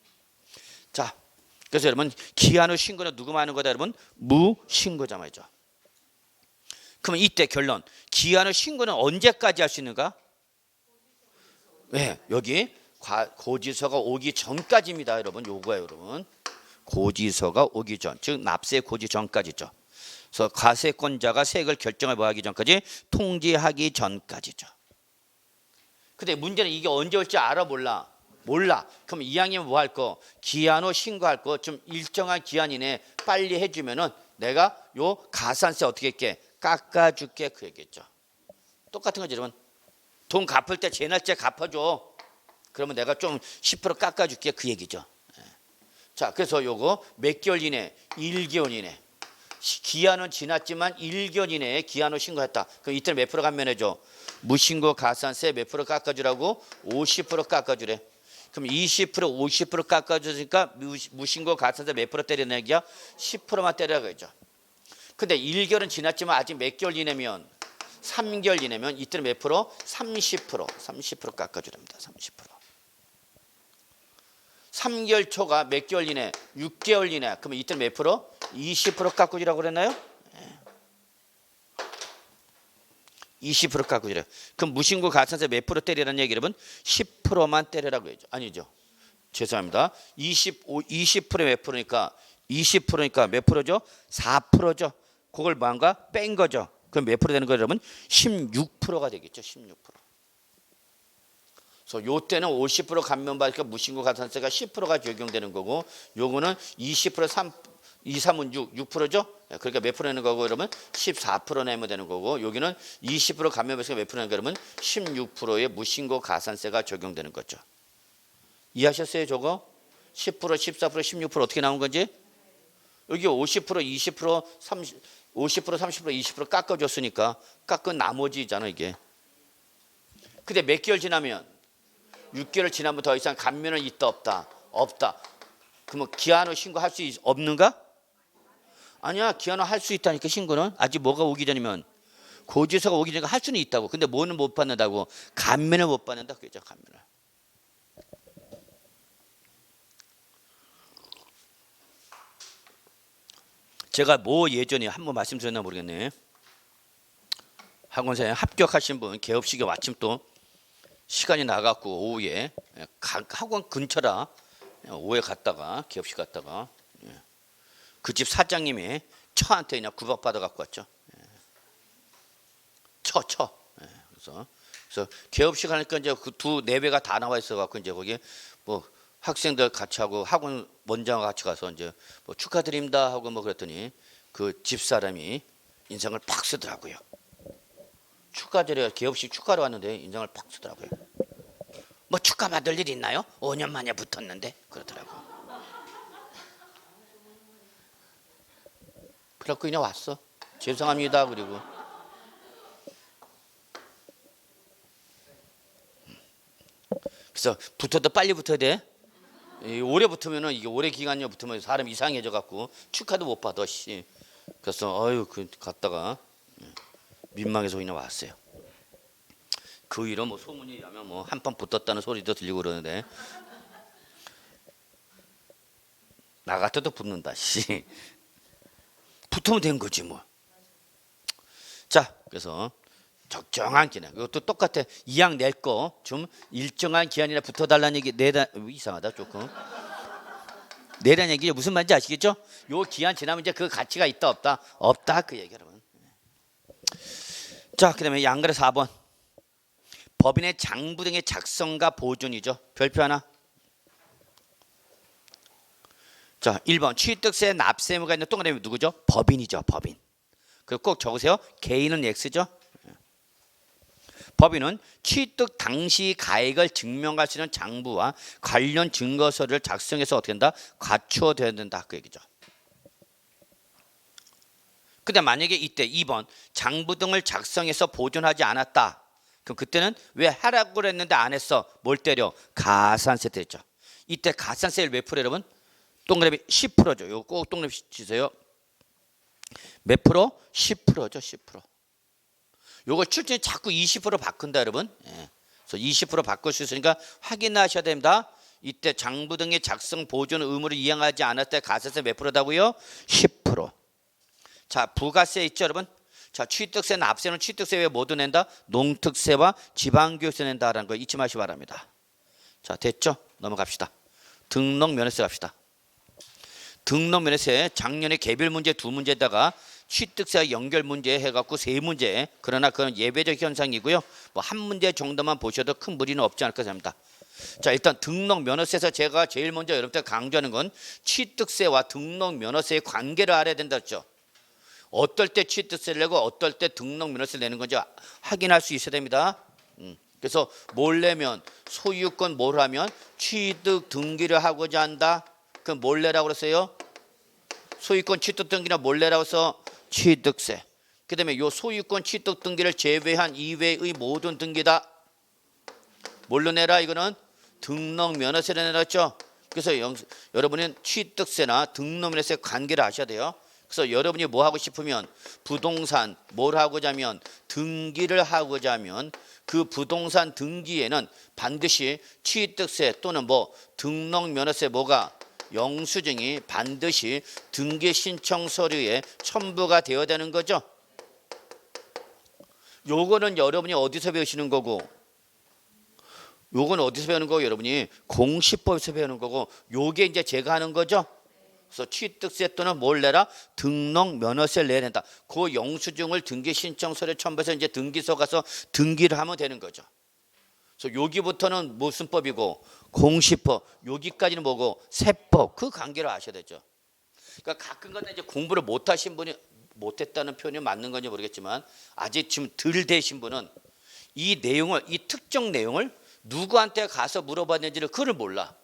자, 그래서 여러분 기한 후 신고는 누구만 하는 거다 여러분? 무신고자 말이죠. 그러면 이때 결론. 기한 후 신고는 언제까지 할 수 있는가? 네, 여기 고지서가 오기 전까지입니다 여러분. 요거예요 여러분. 고지서가 오기 전, 즉 납세 고지 전까지죠. 그래서 과세권자가 세액을 결정을 뭐 하기 전까지? 통지하기 전까지죠. 근데 문제는 이게 언제 올지 알아 몰라? 몰라. 그럼 이왕이면 뭐 할 거? 기한 후 신고할 거 좀 일정한 기한 이내에 빨리 해주면은 내가 요 가산세 어떻게 할게? 깎아줄게 그 얘기겠죠. 똑같은 거죠 여러분. 돈 갚을 때 제 날짜 갚아줘. 그러면 내가 좀 10% 깎아줄게 그 얘기죠. 자, 그래서 요거 몇 개월 이내? 1개월 이내. 기한은 지났지만 1개월 이내에 기한 후 신고했다. 그럼 이때 몇 프로 감면해줘? 무신고 가산세 몇 프로 깎아주라고? 50% 깎아주래. 그럼 20% 50% 깎아주니까 무신고 가산세 몇 프로 때려내기야? 10%만 때려라고 했죠. 근데 1개월은 지났지만 아직 몇 개월 이내면 3개월 이내면 이때는 몇 프로? 30% 깎아주랍니다. 30%. 3개월 초가 몇 개월 이내? 6개월 이내. 그러면 이때는 몇 프로? 20% 깎아주라고 그랬나요? 20% 깎아주래요. 그럼 무신고 가산세 몇 프로 때리라는 얘기 여러분? 10%만 때리라고 했죠. 아니죠. 죄송합니다. 20% 몇 프로니까 20%니까 몇 프로죠? 4%죠. 그걸 뭔가 뺀 거죠. 그럼 몇 프로 되는 거예요, 여러분? 16%가 되겠죠. 16%. 그래서 요때는 50% 감면받으니까 무신고 가산세가 10%가 적용되는 거고, 요거는 20% 3, 2, 3은 6%죠? 그러니까 몇 프로 내는 거고, 그러면 14% 내면 되는 거고, 여기는 20% 감면받으니까 몇 프로 내는 거 그러면 16%의 무신고 가산세가 적용되는 거죠. 이해하셨어요, 저거? 10%, 14%, 16% 어떻게 나온 건지? 여기 50%, 20%, 30, 50%, 30%, 20% 깎아줬으니까 깎은 나머지잖아 이게. 근데 몇 개월 지나면 6개월 지나면 더 이상 감면은 있다 없다? 없다. 그러면 기한 후 신고할 수 없는가? 아니야, 기한 후 할 수 있다니까. 신고는 아직 뭐가 오기 전이면 고지서가 오기 전에 할 수는 있다고. 근데 뭐는 못 받는다고? 감면을 못 받는다 그죠? 감면을. 제가 뭐 예전에 한번 말씀드렸나 모르겠네. 학원생에 합격하신 분 개업식에 마침 또 시간이 나갔고 오후에 학원 근처라 오후에 갔다가 개업식 갔다가 그 집 사장님이 처한테 그냥 구박받아 갖고 왔죠. 처. 그래서 개업식 하니까 이제 그 두 내배가 다 나와 있어 갖고 이제 거기 뭐 학생들 같이 하고 학원 원장과 같이 가서 이제 뭐 축하드립니다 하고 뭐 그랬더니 그 집사람이 인상을 팍 쓰더라고요. 축하드려요. 개업식 축하로 왔는데 인상을 팍 쓰더라고요. 뭐 축하받을 일 있나요? 5년 만에 붙었는데 그러더라고. 그래갖고 그냥 왔어. 죄송합니다. 그리고 그래서 붙어도 빨리 붙어야 돼. 오래 붙으면은 이게 오래 기간이 붙으면 사람 이상해져 갖고 축하도 못 받아. 씨. 그래서 그 갔다가 민망해서 그냥 왔어요. 그 위로 뭐 소문이 의하면 뭐 한 판 붙었다는 소리도 들리고 그러는데 나 같아도 붙는다. 씨. 붙으면 된 거지 뭐. 자, 그래서 적정한 기간. 이것도 똑같아. 2학 낼 거 좀 일정한 기한이나 붙어달라는 얘기. 이상하다 조금. 내란 얘기 무슨 말인지 아시겠죠? 요 기한 지나면 이제 그 가치가 있다 없다? 없다 그 얘기 여러분. 자, 그다음에 양글의 4번. 법인의 장부 등의 작성과 보존이죠. 별표 하나. 자, 1번 취득세 납세 의무가 있는 동그라미 누구죠? 법인이죠. 법인. 그리고 꼭 적으세요. 개인은 X죠. 법인은 취득 당시 가액을 증명할 수 있는 장부와 관련 증거서를 작성해서 어떻게 된다? 갖추어야 된다. 그 얘기죠. 근데 만약에 이때 2번 장부 등을 작성해서 보존하지 않았다. 그럼 그때는 왜 하라고 그랬는데 안 했어? 뭘 때려? 가산세 때렸죠. 이때 가산세를 몇 프로 여러분? 동그라미 10%죠. 이거 꼭 동그라미 치세요. 몇 프로? 10%죠. 10%. 요거 출전이 자꾸 20% 바꾼다 여러분. 그래서 20% 바꿀 수 있으니까 확인하셔야 됩니다. 이때 장부 등의 작성 보존 의무를 이행하지 않았을 때 가산세 몇 프로다고요? 10%. 자, 부가세 있죠 여러분. 자, 취득세 납세는 취득세 외에 모두 낸다. 농특세와 지방교육세 낸다라는 거 잊지 마시기 바랍니다. 자, 됐죠? 넘어갑시다. 등록면허세 갑시다. 등록면허세 작년에 개별 문제 2문제에다가 취득세와 연결 문제 해갖고 3문제. 그러나 그건 예외적 현상이고요. 뭐 한 문제 정도만 보셔도 큰 무리는 없지 않을까 생각합니다. 자, 일단 등록면허세에서 제가 제일 먼저 여러분들 강조하는 건 취득세와 등록면허세의 관계를 알아야 된다 했죠. 어떨 때 취득세를 내고 어떨 때 등록면허세를 내는 건지 확인할 수 있어야 됩니다. 그래서 뭘 내면 소유권 뭘 하면 취득 등기를 하고자 한다. 그럼 뭘 내라고 그랬어요? 소유권 취득 등기나 뭘 내라고 해서 취득세. 그 다음에 요 소유권 취득 등기를 제외한 이외의 모든 등기다. 뭘로 내라? 이거는 등록면허세를 내놨죠. 그래서 여러분은 취득세나 등록면허세 관계를 아셔야 돼요. 그래서 여러분이 뭐 하고 싶으면 부동산 뭘 하고자 하면 등기를 하고자 하면 그 부동산 등기에는 반드시 취득세 또는 뭐 등록면허세 뭐가 영수증이 반드시 등기 신청 서류에 첨부가 되어야 되는 거죠. 요거는 여러분이 어디서 배우시는 거고 요건 어디서 배우는 거고 여러분이 공시법에서 배우는 거고 요게 이제 제가 하는 거죠. 그래서 취득세 또는 뭘 내라? 등록면허세를 내야 된다. 그 영수증을 등기 신청 서류에 첨부해서 이제 등기소 가서 등기를 하면 되는 거죠. 그래서 여기부터는 무슨 법이고 공시법, 여기까지는 뭐고 세법, 그 관계를 아셔야 되죠. 그러니까 가끔가다 이제 공부를 못하신 분이 못했다는 표현이 맞는 건지 모르겠지만 아직 지금 덜 되신 분은 이 내용을 이 특정 내용을 누구한테 가서 물어봐야 되는지를 그걸 몰라.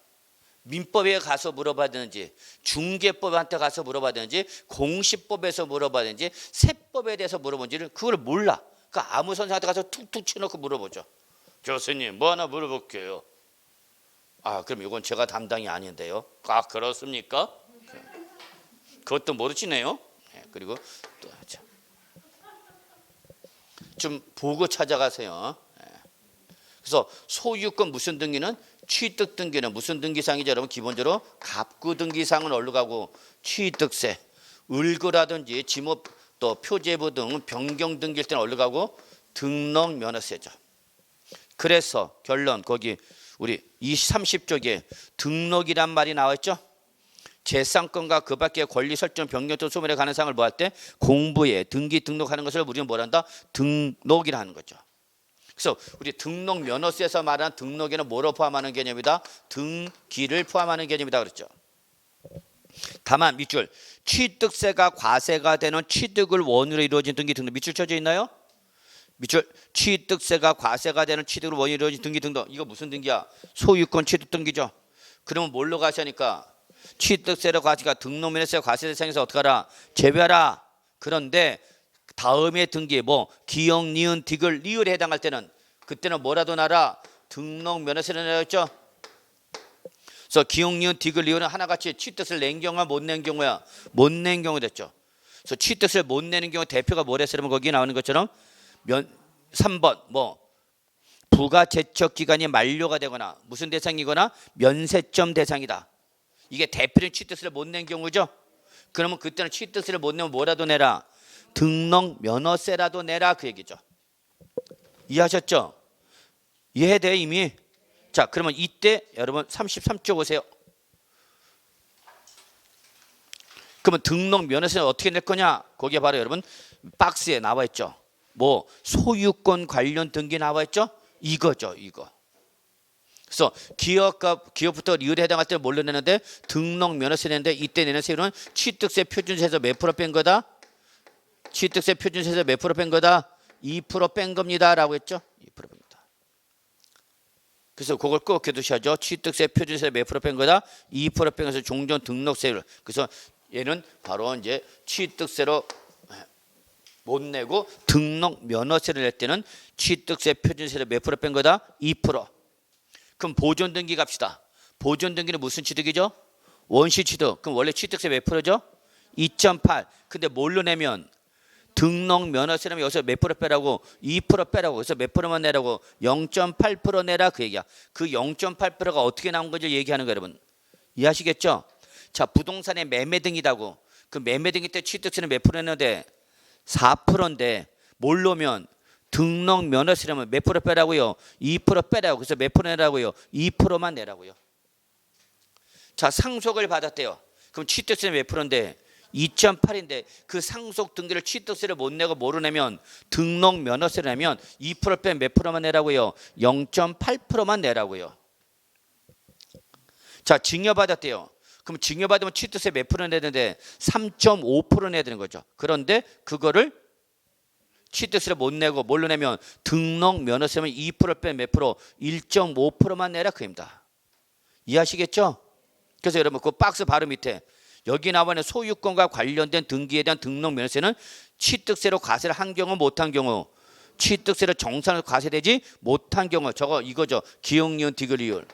민법에 가서 물어봐야 되는지 중개법한테 가서 물어봐야 되는지 공시법에서 물어봐야 되는지 세법에 대해서 물어본지를 그걸 몰라. 그러니까 아무 선생한테 가서 툭툭 치놓고 물어보죠. 교수님 뭐 하나 물어볼게요. 아 그럼 이건 제가 담당이 아닌데요. 아 그렇습니까? 그것도 모르시네요. 그리고 또 좀 보고 찾아가세요. 그래서 소유권 무슨 등기는 취득 등기는 무슨 등기상이죠 여러분? 기본적으로 갑구 등기상은 어디로 가고 취득세, 을구라든지 지목 또 표제부 등 변경 등기일 때는 어디로 가고 등록면허세죠. 그래서 결론 거기 우리 30쪽에 등록이란 말이 나왔죠. 재산권과 그 밖의 권리 설정 변경 또 소멸에 관한 사항을 뭐 할 때 공부에 등기 등록하는 것을 우리는 뭐란다? 등록이라 하는 거죠. 그래서 우리 등록 면허세에서 말하는 등록에는 뭐로 포함하는 개념이다? 등기를 포함하는 개념이다 그랬죠. 다만 밑줄 취득세가 과세가 되는 취득을 원으로 이루어진 등기 등록 밑줄 쳐져 있나요? 밑줄 취득세가 과세가 되는 취득으로 원인이 이루어진 등기 등록 이거 무슨 등기야? 소유권 취득 등기죠. 그러면 뭘로 가시니까 취득세로 과세가 등록면허세 과세 대상에서 어떻게 하라? 제외하라. 그런데 다음에 등기 뭐 기역, 니은, 디귿, 리을에 해당할 때는 그때는 뭐라도 나라 등록 면허세를 내렸죠. 그래서 기역, 니은, 디귿, 리을은 하나같이 취뜻을 낸 경우야 못 낸 경우야 못 낸 경우 됐죠. 그래서 취뜻을 못 내는 경우 대표가 뭐라 했으면 거기 나오는 것처럼 3번 뭐 부가 제척 기간이 만료가 되거나 무슨 대상이거나 면세점 대상이다. 이게 대표는 취뜻을 못 낸 경우죠. 그러면 그때는 취뜻을 못 내면 뭐라도 내라 등록 면허세라도 내라 그 얘기죠. 이해하셨죠? 이해돼 이미? 자 그러면 이때 여러분 33쪽 오세요. 그러면 등록 면허세는 어떻게 낼 거냐? 거기에 바로 여러분 박스에 나와 있죠. 뭐 소유권 관련 등기 나와 있죠. 이거죠 이거. 그래서 기업부터 리을에 해당할 때 뭘로 내는데 등록 면허세 내는데 이때 내는 세율은 취득세 표준세에서 몇 프로 뺀 거다? 취득세 표준세에서 몇 프로 뺀 거다? 2% 뺀 겁니다 라고 했죠. 2% 뺀 거다. 그래서 그걸 꼭 기억하셔야죠. 취득세 표준세 몇 프로 뺀 거다? 2% 뺀 것을 종전 등록세율. 그래서 얘는 바로 이제 취득세로 못 내고 등록 면허세를 낼 때는 취득세 표준세를 몇 프로 뺀 거다? 2%. 그럼 보존등기 갑시다. 보존등기는 무슨 취득이죠? 원시 취득. 그럼 원래 취득세 몇 프로죠? 2.8. 근데 뭘로 내면 등록 면허세라면 여기서 몇 프로 빼라고? 2% 빼라고. 그래서 몇 프로만 내라고? 0.8% 내라 그 얘기야. 그 0.8%가 어떻게 나온 건지 얘기하는 거예요 여러분. 이해하시겠죠? 자 부동산의 매매 등이라고. 그 매매 등기 때 취득세는 몇 프로 내는데 4%인데 뭘로면 등록 면허세라면 몇 프로 빼라고요? 2% 빼라고. 그래서 몇 프로 내라고요? 2%만 내라고요. 자 상속을 받았대요. 그럼 취득세는 몇 프로인데? 2.8인데 그 상속 등기를 취득세를 못 내고 뭐로 내면 등록 면허세를 내면 2% 빼면 몇 프로만 내라고요? 0.8%만 내라고요. 자 증여받았대요. 그럼 증여받으면 취득세 몇 프로 내는데 3.5% 내야 되는 거죠. 그런데 그거를 취득세를 못 내고 뭘로 내면 등록 면허세면 2% 빼면 몇 프로? 1.5%만 내라 그입니다. 이해하시겠죠? 그래서 여러분 그 박스 바로 밑에 여기 나와 있는 소유권과 관련된 등기에 대한 등록 면허세는 취득세로 과세를 한 경우 못한 경우 취득세를 정산으로 과세되지 못한 경우 저거 이거죠. 기역, 니은, 디귿, 리을.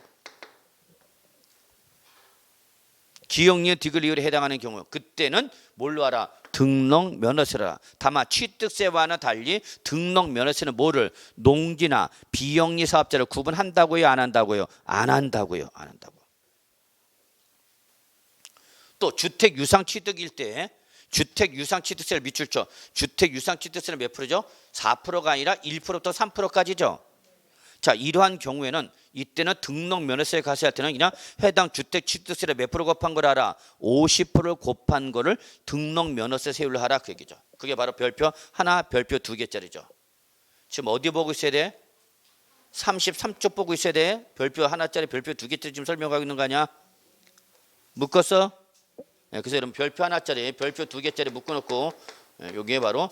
기역, 니은, 디귿, 리을에 해당하는 경우 그때는 뭘로 알아? 등록 면허세라. 다만 취득세와는 달리 등록 면허세는 뭐를 농지나 비영리 사업자를 구분한다고요? 안 한다고요? 안 한다고요. 안 한다고. 또 주택 유상 취득일 때 주택 유상 취득세를 밑줄죠. 주택 유상 취득세는 몇 프로죠? 4%가 아니라 1%부터 3%까지죠. 자 이러한 경우에는 이때는 등록 면허세에 과세할 때는 그냥 해당 주택 취득세를 몇 프로 곱한 걸 알아? 50%를 곱한 거를 등록 면허세 세율로 하라 그 얘기죠. 그게 바로 별표 하나 별표 2개짜리죠. 지금 어디 보고 있어야 돼? 33쪽 보고 있어야 돼. 별표 하나짜리 별표 2개짜리 지금 설명하고 있는 거 아니야? 묶었어? 그래서 여러분 별표 하나짜리 별표 2개짜리 묶어놓고 여기에 바로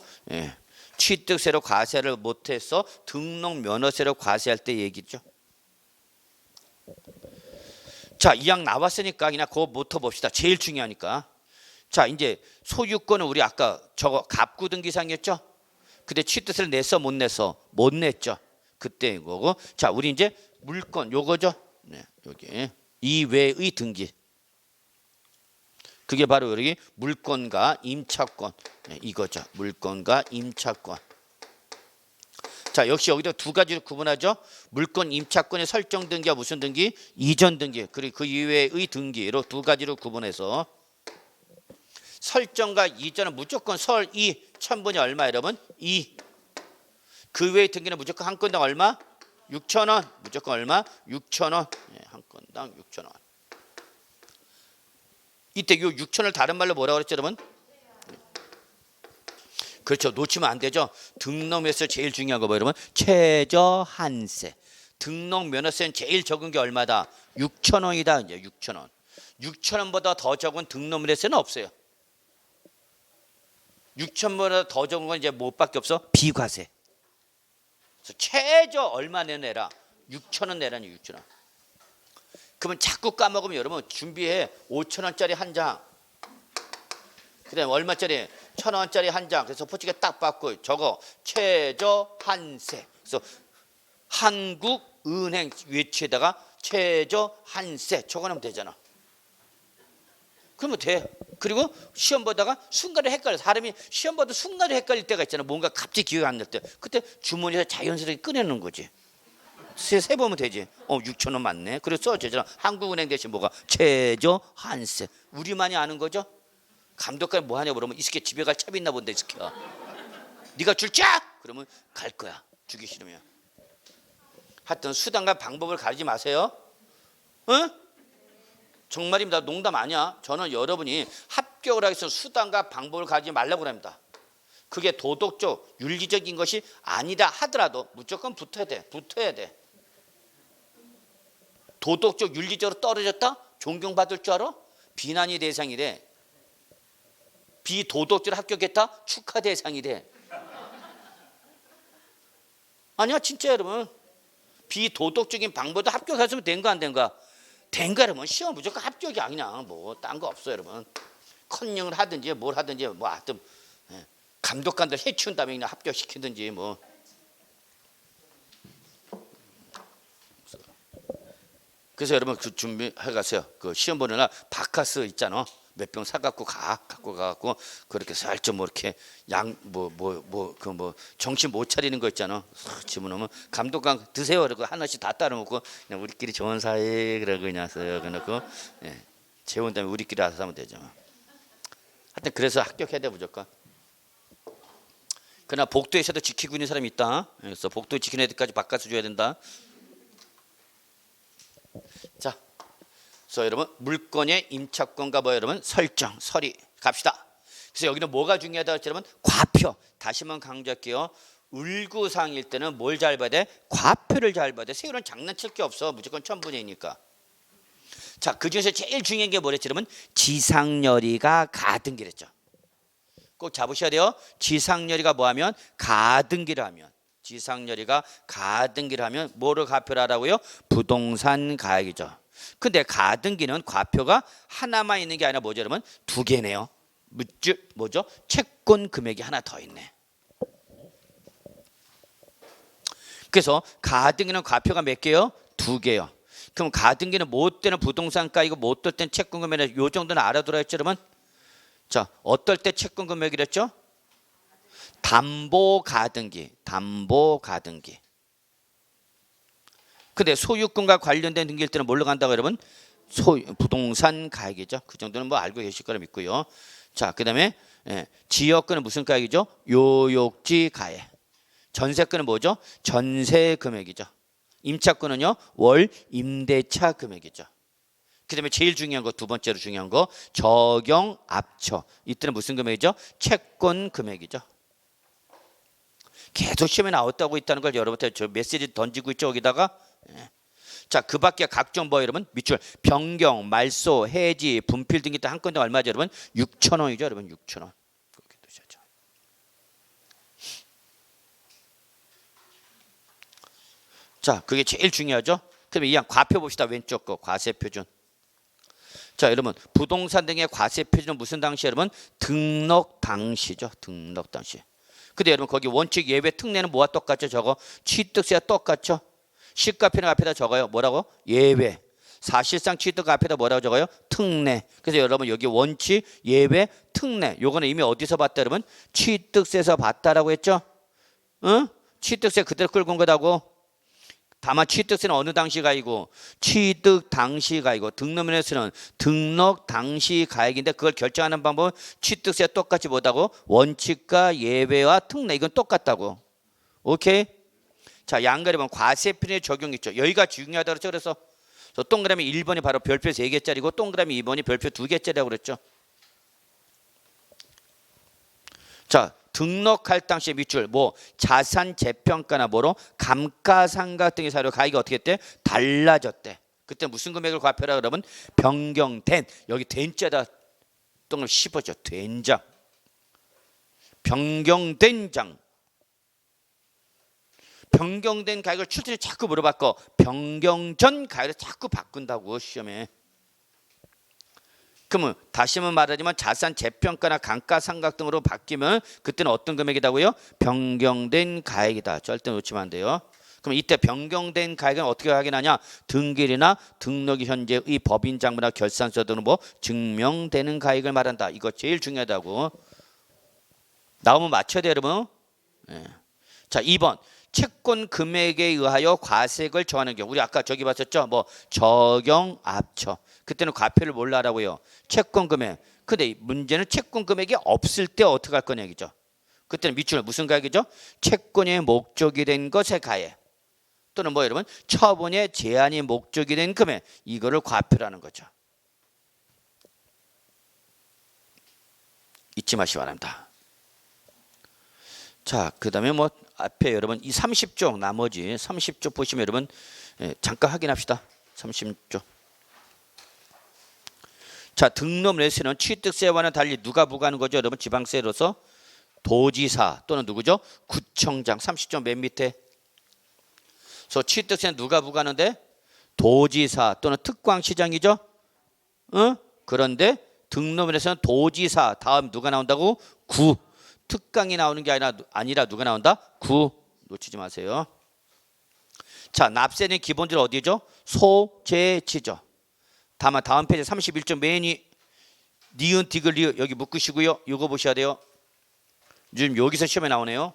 취득세로 과세를 못해서 등록 면허세로 과세할 때 얘기죠. 자, 이 양 나왔으니까 그냥 그거부터 봅시다. 제일 중요하니까. 자, 이제 소유권은 우리 아까 저거 갑구등기상이었죠. 근데 취득세를 냈어 못 냈어? 못 냈죠. 그때 이거고. 자, 우리 이제 물권 요거죠. 네, 여기 이외의 등기. 그게 바로 여기 물권과 임차권. 네, 이거죠. 물권과 임차권. 자 역시 여기도 두 가지로 구분하죠. 물권 임차권의 설정 등기와 무슨 등기? 이전 등기. 그리고 그 이외의 등기로 두 가지로 구분해서 설정과 이전은 무조건 설이 천분이 얼마 여러분? 2. 그 외의 등기는 무조건 한 건당 얼마? 6,000원. 무조건 얼마? 6,000원. 네, 한 건당 6,000원. 이때 이 6,000원을 다른 말로 뭐라고 그랬죠 여러분? 그렇죠. 놓치면 안 되죠. 등록 면허세 제일 중요한 거 뭐 여러분? 최저한세. 등록 면허세는 제일 적은 게 얼마다? 6,000원이다. 이제 6,000원. 6,000원보다 더 적은 등록 면허세는 없어요. 6,000원보다 더 적은 건 이제 뭐밖에 없어? 비과세. 그래서 최저 얼마 내라? 6,000원 내라니 6,000원. 그러면 자꾸 까먹으면 여러분 준비해 5,000원짜리 한 장. 그다음에 얼마짜리? 1,000원짜리 한 장. 그래서 포치게 딱 받고 저거 최저한세. 그래서 한국은행 위치에다가 최저한세 적어놓으면 되잖아. 그러면 돼. 그리고 시험 보다가 순간에 헷갈려. 사람이 시험 보다 순간에 헷갈릴 때가 있잖아. 뭔가 갑자기 기억이 안 날 때. 그때 주머니에서 자연스럽게 꺼내는 거지. 세 보면 되지. 6,000원 맞네. 그래서 써주잖아. 한국은행 대신 뭐가 최저한세. 우리만이 아는 거죠. 감독관이 뭐 하냐고 그러면 이 새끼 집에 갈 차비 있나 본데 이 새끼야. 네가 줄자? 그러면 갈 거야. 주기 싫으면. 하여튼 수단과 방법을 가리지 마세요. 응? 정말입니다. 농담 아니야. 저는 여러분이 합격을 하기 위해서 수단과 방법을 가지지 말라고 합니다. 그게 도덕적, 윤리적인 것이 아니다 하더라도 무조건 붙어야 돼. 붙어야 돼. 도덕적, 윤리적으로 떨어졌다? 존경받을 줄 알아? 비난의 대상이래. 비도덕적으로 합격했다? 축하 대상이래. 아니야 진짜 여러분. 비도덕적인 방법도 합격했으면 된 거 안 된 거야? 된 거 여러분. 시험 무조건 합격이 아니냐. 뭐 딴 거 없어 여러분. 컨닝을 하든지 뭘 하든지 뭐 하여튼 감독관들 해치운 다음에 그냥 합격시키든지 뭐. 그래서 여러분 그 준비해 가세요. 그 시험 보는 날 바카스 있잖아. 몇 병 사갖고 갖고 가갖고 그렇게 살짝 뭐 이렇게 정신 못 차리는 거 있잖아. 집어넣으면 감독관 드세요. 그러고 하나씩 다 따라 먹고 그냥 우리끼리 좋은 사이 그러고 그냥 써요. 그래놓고 재운 다음에 우리끼리 알아서 하면 되죠. 하여튼 그래서 합격해야 돼 무조건. 그러나 복도에서도 지키고 있는 사람이 있다. 그래서 복도 지키는 애들까지 바꿔서 줘야 된다. 자, 그래서 여러분 물건의 임차권과 뭐 여러분 설정, 서리 갑시다. 그래서 여기는 뭐가 중요하다 했죠 여러분? 과표. 다시 한번 강조할게요. 울구상일 때는 뭘 잘 봐야 돼? 과표를 잘 봐야 돼. 세율은 장난칠 게 없어. 무조건 천분이니까. 자, 그 중에서 제일 중요한 게 뭐랬죠 여러분? 지상렬이가 가등기랬죠. 꼭 잡으셔야 돼요. 지상렬이가 뭐하면? 가등기를 하면. 지상렬이가 가등기를 하면 뭐를 과표를 하라고요? 부동산 가액이죠. 근데 가등기는 과표가 하나만 있는 게 아니라 뭐죠 여러분? 두 개네요. 뭐죠? 채권 금액이 하나 더 있네. 그래서 가등기는 과표가 몇 개요? 두 개요. 그럼 가등기는 못 때는 부동산 가액이고 못 될 때는 채권 금액이 요 정도는 알아들어야 했죠 여러분? 자, 어떨 때 채권 금액이랬죠? 담보 가등기. 근데 소유권과 관련된 등기일 때는 뭘로 간다고 여러분? 부동산 가액이죠. 그 정도는 뭐 알고 계실 거라 믿고요. 자, 그다음에 지역권은 무슨 가액이죠? 요역지 가액. 전세권은 뭐죠? 전세 금액이죠. 임차권은요? 월 임대차 금액이죠. 그다음에 제일 중요한 거, 두 번째로 중요한 거 적용 압처. 이때는 무슨 금액이죠? 채권 금액이죠. 계속 시험에 나왔다고 있다는 걸 여러분한테 저 메시지 던지고 있죠 여기다가. 자, 그 밖에 각종 뭐 여러분 밑줄 변경, 말소, 해지, 분필 등기 한 건당 얼마죠 여러분? 6,000원이죠 여러분. 6,000원. 그렇게 두셔야죠. 자, 그게 제일 중요하죠. 그러면 이양 과표 봅시다. 왼쪽 거 과세 표준. 자, 여러분 부동산 등의 과세 표준은 무슨 당시 여러분? 등록 당시죠. 등록 당시. 근데 여러분 거기 원칙 예외 특례는 뭐와 똑같죠? 저거 취득세와 똑같죠? 시가표는 앞에다 적어요. 뭐라고? 예외. 사실상 취득 앞에다 뭐라고 적어요? 특례. 그래서 여러분 여기 원칙 예외 특례. 요거는 이미 어디서 봤다 여러분? 취득세에서 봤다라고 했죠? 응? 취득세 그대로 끌고 온 거다고. 다만 취득세는 어느 당시 가액이고 취득 당시 가액이고 등록면에서는 등록 당시 가액인데 그걸 결정하는 방법은 취득세와 똑같이 뭐다고? 원칙과 예외와 특례. 이건 똑같다고. 오케이? 자, 양가리 보면 과세표준의 적용 있죠. 여기가 중요하다고 그랬죠. 그래서 동그라미 1번이 바로 별표 3개짜리고 동그라미 2번이 별표 2개짜리라고 그랬죠. 자, 등록할 당시의 밑줄 뭐 자산 재평가나 뭐로 감가상각 등의 사료 가액이 어떻게 했대? 달라졌대. 그때 무슨 금액을 과표라 그러면 변경된. 여기 된자다 동그라미 씹어줘. 된장. 변경된 장. 변경된 가액을 출제를 자꾸 물어봤고 변경 전 가액을 자꾸 바꾼다고 시험에. 그러면 다시 한번 말하자면 자산 재평가나 감가상각 등으로 바뀌면 그때는 어떤 금액이다고요? 변경된 가액이다. 절대 놓치면 안 돼요. 그럼 이때 변경된 가액은 어떻게 확인하냐? 등기일이나 등록이 현재의 법인장부나 결산서 등으로 뭐 증명되는 가액을 말한다. 이거 제일 중요하다고. 나오면 맞춰야 돼요, 여러분. 예. 자, 2번. 채권 금액에 의하여 과세액을 정하는 경우. 우리 아까 저기 봤었죠? 뭐 적용 합쳐. 그때는 과표를 몰라라고요. 채권 금액. 근데 문제는 채권 금액이 없을 때 어떻게 할 거냐 얘기죠. 그때는 밑줄 무슨 가액이죠? 채권의 목적이 된 것의 가액. 또는 뭐 여러분 처분의 제한이 목적이 된 금액. 이거를 과표라는 거죠. 잊지 마시기 바랍니다. 자, 그 다음에 뭐 앞에 여러분 이 30조 나머지 30조 보시면 여러분 잠깐 확인합시다. 30조. 자, 등록 레시는 취득세와는 달리 누가 부과하는 거죠? 여러분 지방세로서 도지사 또는 누구죠? 구청장. 30조 맨 밑에. 그래서 취득세는 누가 부과하는데? 도지사 또는 특광시장이죠. 그런데 등록에서는 도지사 다음 누가 나온다고? 구. 특강이 나오는 게 아니라 누가 나온다? 구. 놓치지 마세요. 자, 납세는 기본적으로 어디죠? 소재지죠. 다만 다음 페이지 31쪽 맨이 니은 디귿 리을 여기 묶으시고요. 이거 보셔야 돼요. 지금 여기서 시험에 나오네요.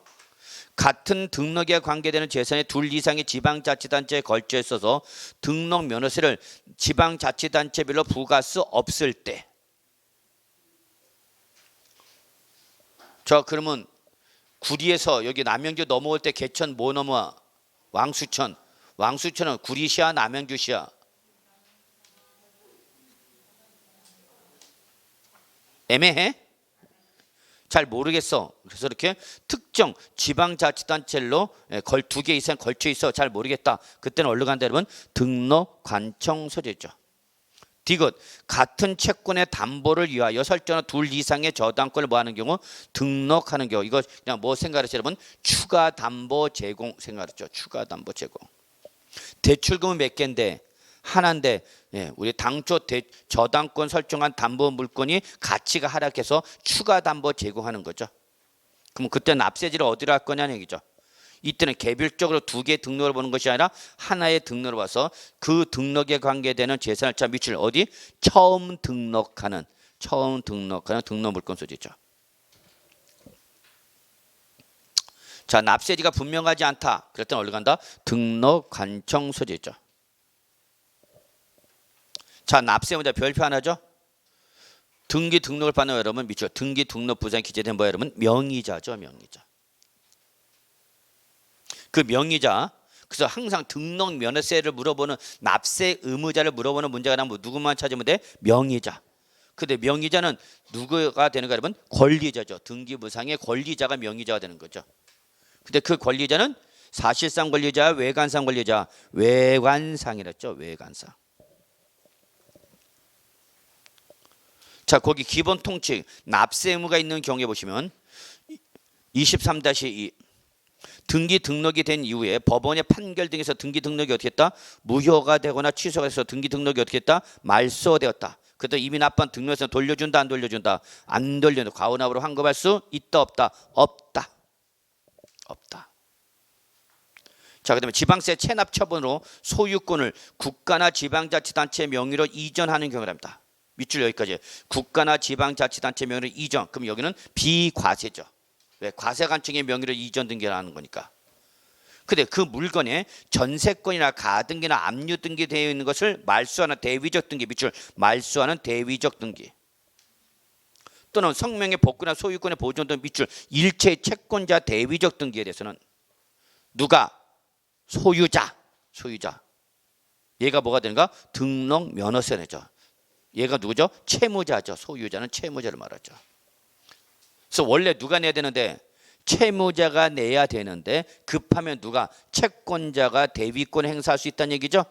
같은 등록에 관계되는 재산이 둘 이상의 지방자치단체에 걸쳐 있어서 등록 면허세를 지방자치단체별로 부과할 수 없을 때. 저 그러면 구리에서 여기 남양주 넘어올 때 개천 뭐 넘어와? 왕수천. 왕수천은 구리시야 남양주시야? 애매해? 잘 모르겠어. 그래서 이렇게 특정 지방자치단체로 두 개 이상 걸쳐 있어. 잘 모르겠다. 그때는 어디로 간다 여러분? 등록 관청 소재죠. 디귿 같은 채권의 담보를 위하여 설정한 둘 이상의 저당권을 뭐 하는 경우? 등록하는 경우. 이거 그냥 뭐 생각하세요 여러분? 추가 담보 제공 생각하죠. 추가 담보 제공. 대출금은 몇 개인데? 하나인데 우리 당초 저당권 설정한 담보 물건이 가치가 하락해서 추가 담보 제공하는 거죠. 그럼 그때 납세지를 어디로 할 거냐는 얘기죠. 이때는 개별적으로 두 개의 등록을 보는 것이 아니라 하나의 등록을 봐서 그 등록에 관계되는 재산을 자 밑줄 어디? 처음 등록하는 등록 물건 소지죠. 자, 납세지가 분명하지 않다. 그럴 때는 어디로 간다? 등록 관청 소지죠. 자, 납세 문제 별표 하나죠. 등기 등록을 받는 여러분 밑줄 등기 등록 부상에 기재된 뭐 여러분? 명의자죠, 명의자. 그 명의자. 그래서 항상 등록 면허세를 물어보는 납세 의무자를 물어보는 문제가 나면 누구만 찾으면 돼? 명의자. 근데 명의자는 누구가 되는가 여러분? 권리자죠. 등기부상의 권리자가 명의자가 되는 거죠. 근데 그 권리자는 사실상 권리자, 외관상 권리자, 외관상이랬죠. 외관상. 자, 거기 기본 통칙 납세 의무가 있는 경우에 보시면 23-2 등기 등록이 된 이후에 법원의 판결 등에서 등기 등록이 어떻게 했다? 무효가 되거나 취소가 돼서 등기 등록이 어떻게 했다? 말소되었다. 그래도 이미 납부한 등록에서 돌려준다 안 돌려준다? 안 돌려준다. 과원합으로 환급할 수 있다 없다? 없다. 없다. 자, 그다음에 지방세 체납 처분으로 소유권을 국가나 지방자치단체 명의로 이전하는 경우랍니다. 밑줄 여기까지. 국가나 지방자치단체 명의로 이전. 그럼 여기는 비과세죠. 왜? 과세관청의 명의로 이전 등기를 하는 거니까. 근데 그 물건에 전세권이나 가등기나 압류 등기 되어 있는 것을 말소하는 대위적 등기. 밑줄 말소하는 대위적 등기. 또는 성명의 복구나 소유권의 보존 등 밑줄 일체 채권자 대위적 등기에 대해서는 누가? 소유자. 얘가 뭐가 되는가? 등록 면허세 내죠. 얘가 누구죠? 채무자죠. 소유자는 채무자를 말하죠. 그래서 원래 누가 내야 되는데? 채무자가 내야 되는데 급하면 누가? 채권자가 대위권 행사할 수 있다는 얘기죠.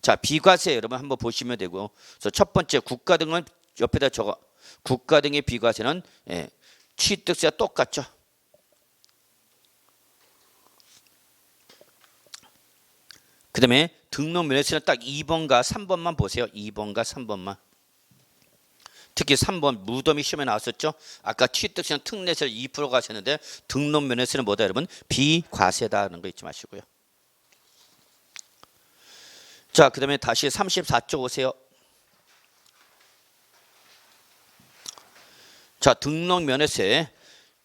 자, 비과세 여러분 한번 보시면 되고. 그래서 첫 번째 국가 등은 옆에다 적어. 국가 등의 비과세는 취득세와 똑같죠. 그 다음에 등록 면허세는 딱 2번과 3번만 보세요. 2번과 3번만. 특히 3번 무덤이 시험에 나왔었죠. 아까 취득세는 특례세를 2% 과세했는데 등록면에서는 뭐다 여러분? 비과세다는 거 잊지 마시고요. 자, 그 다음에 다시 34쪽 오세요. 자, 등록면에세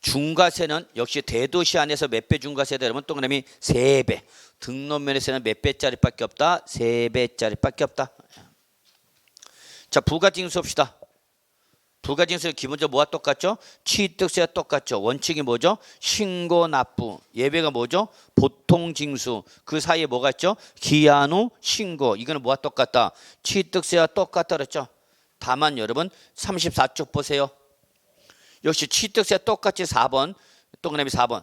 중과세는 역시 대도시 안에서 몇 배 중과세다 여러분? 동그라미 3배. 등록면에서는 몇 배짜리밖에 없다? 3배짜리밖에 없다. 자, 부가징수 봅시다. 부가징수는 기본적으로 뭐와 똑같죠? 취득세와 똑같죠. 원칙이 뭐죠? 신고 납부. 예외가 뭐죠? 보통징수. 그 사이에 뭐가 있죠? 기한 후 신고. 이거는 뭐와 똑같다? 취득세와 똑같다 그랬죠. 다만 여러분 34쪽 보세요. 역시 취득세 똑같이 4번. 동그라미 4번.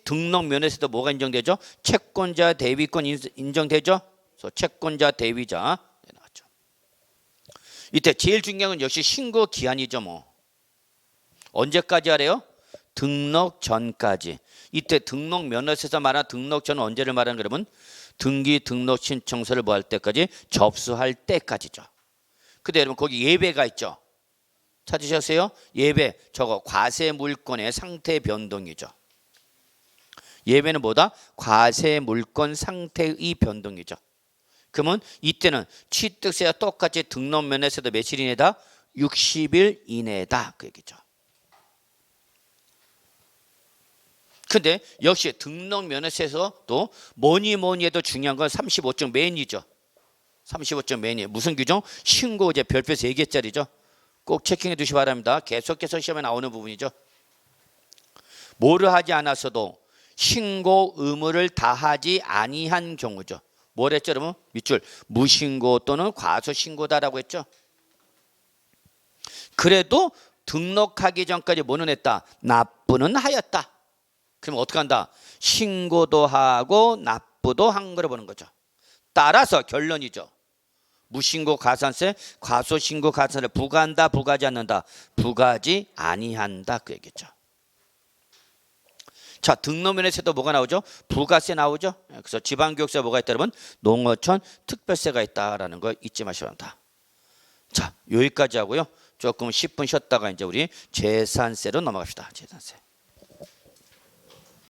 등록면에서도 뭐가 인정되죠? 채권자 대위권 인정되죠? 그래서 채권자 대위자. 이때 제일 중요한 건 역시 신고 기한이죠. 뭐 언제까지 하래요? 등록 전까지. 이때 등록 면허세에서 말하는 등록 전은 언제를 말하는 거라면 등기 등록 신청서를 뭐 할 때까지? 접수할 때까지죠. 근데 여러분 거기 예배가 있죠. 찾으셨어요? 예배 저거 과세 물건의 상태 변동이죠. 예배는 뭐다? 과세 물건 상태의 변동이죠. 그러면 이때는 취득세와 똑같이 등록면에서도 며칠 이내다? 60일 이내다 그 얘기죠. 근데 역시 등록면에서도 뭐니 해도 중요한 건 35점 메인이죠. 35점 메인이 무슨 규정? 신고제 별표 3개짜리죠. 꼭 체킹해 두시기 바랍니다. 계속해서 시험에 나오는 부분이죠. 뭐를 하지 않았어도 신고 의무를 다하지 아니한 경우죠. 뭘 했죠 여러분? 밑줄 무신고 또는 과소신고다라고 했죠. 그래도 등록하기 전까지 뭐는 했다? 납부는 하였다. 그럼 어떻게 한다? 신고도 하고 납부도 한 거를 보는 거죠. 따라서 결론이죠. 무신고 가산세, 과소신고 가산세를 부과한다, 부과하지 않는다. 부과하지 아니한다 그 얘기죠. 자, 등록면에서도 뭐가 나오죠? 부가세 나오죠. 그래서 지방교육세가 뭐가 있다 여러분? 농어촌 특별세가 있다라는 거 잊지 마셔야 한다. 자, 여기까지 하고요. 조금 10분 쉬었다가 이제 우리 재산세로 넘어갑시다. 재산세.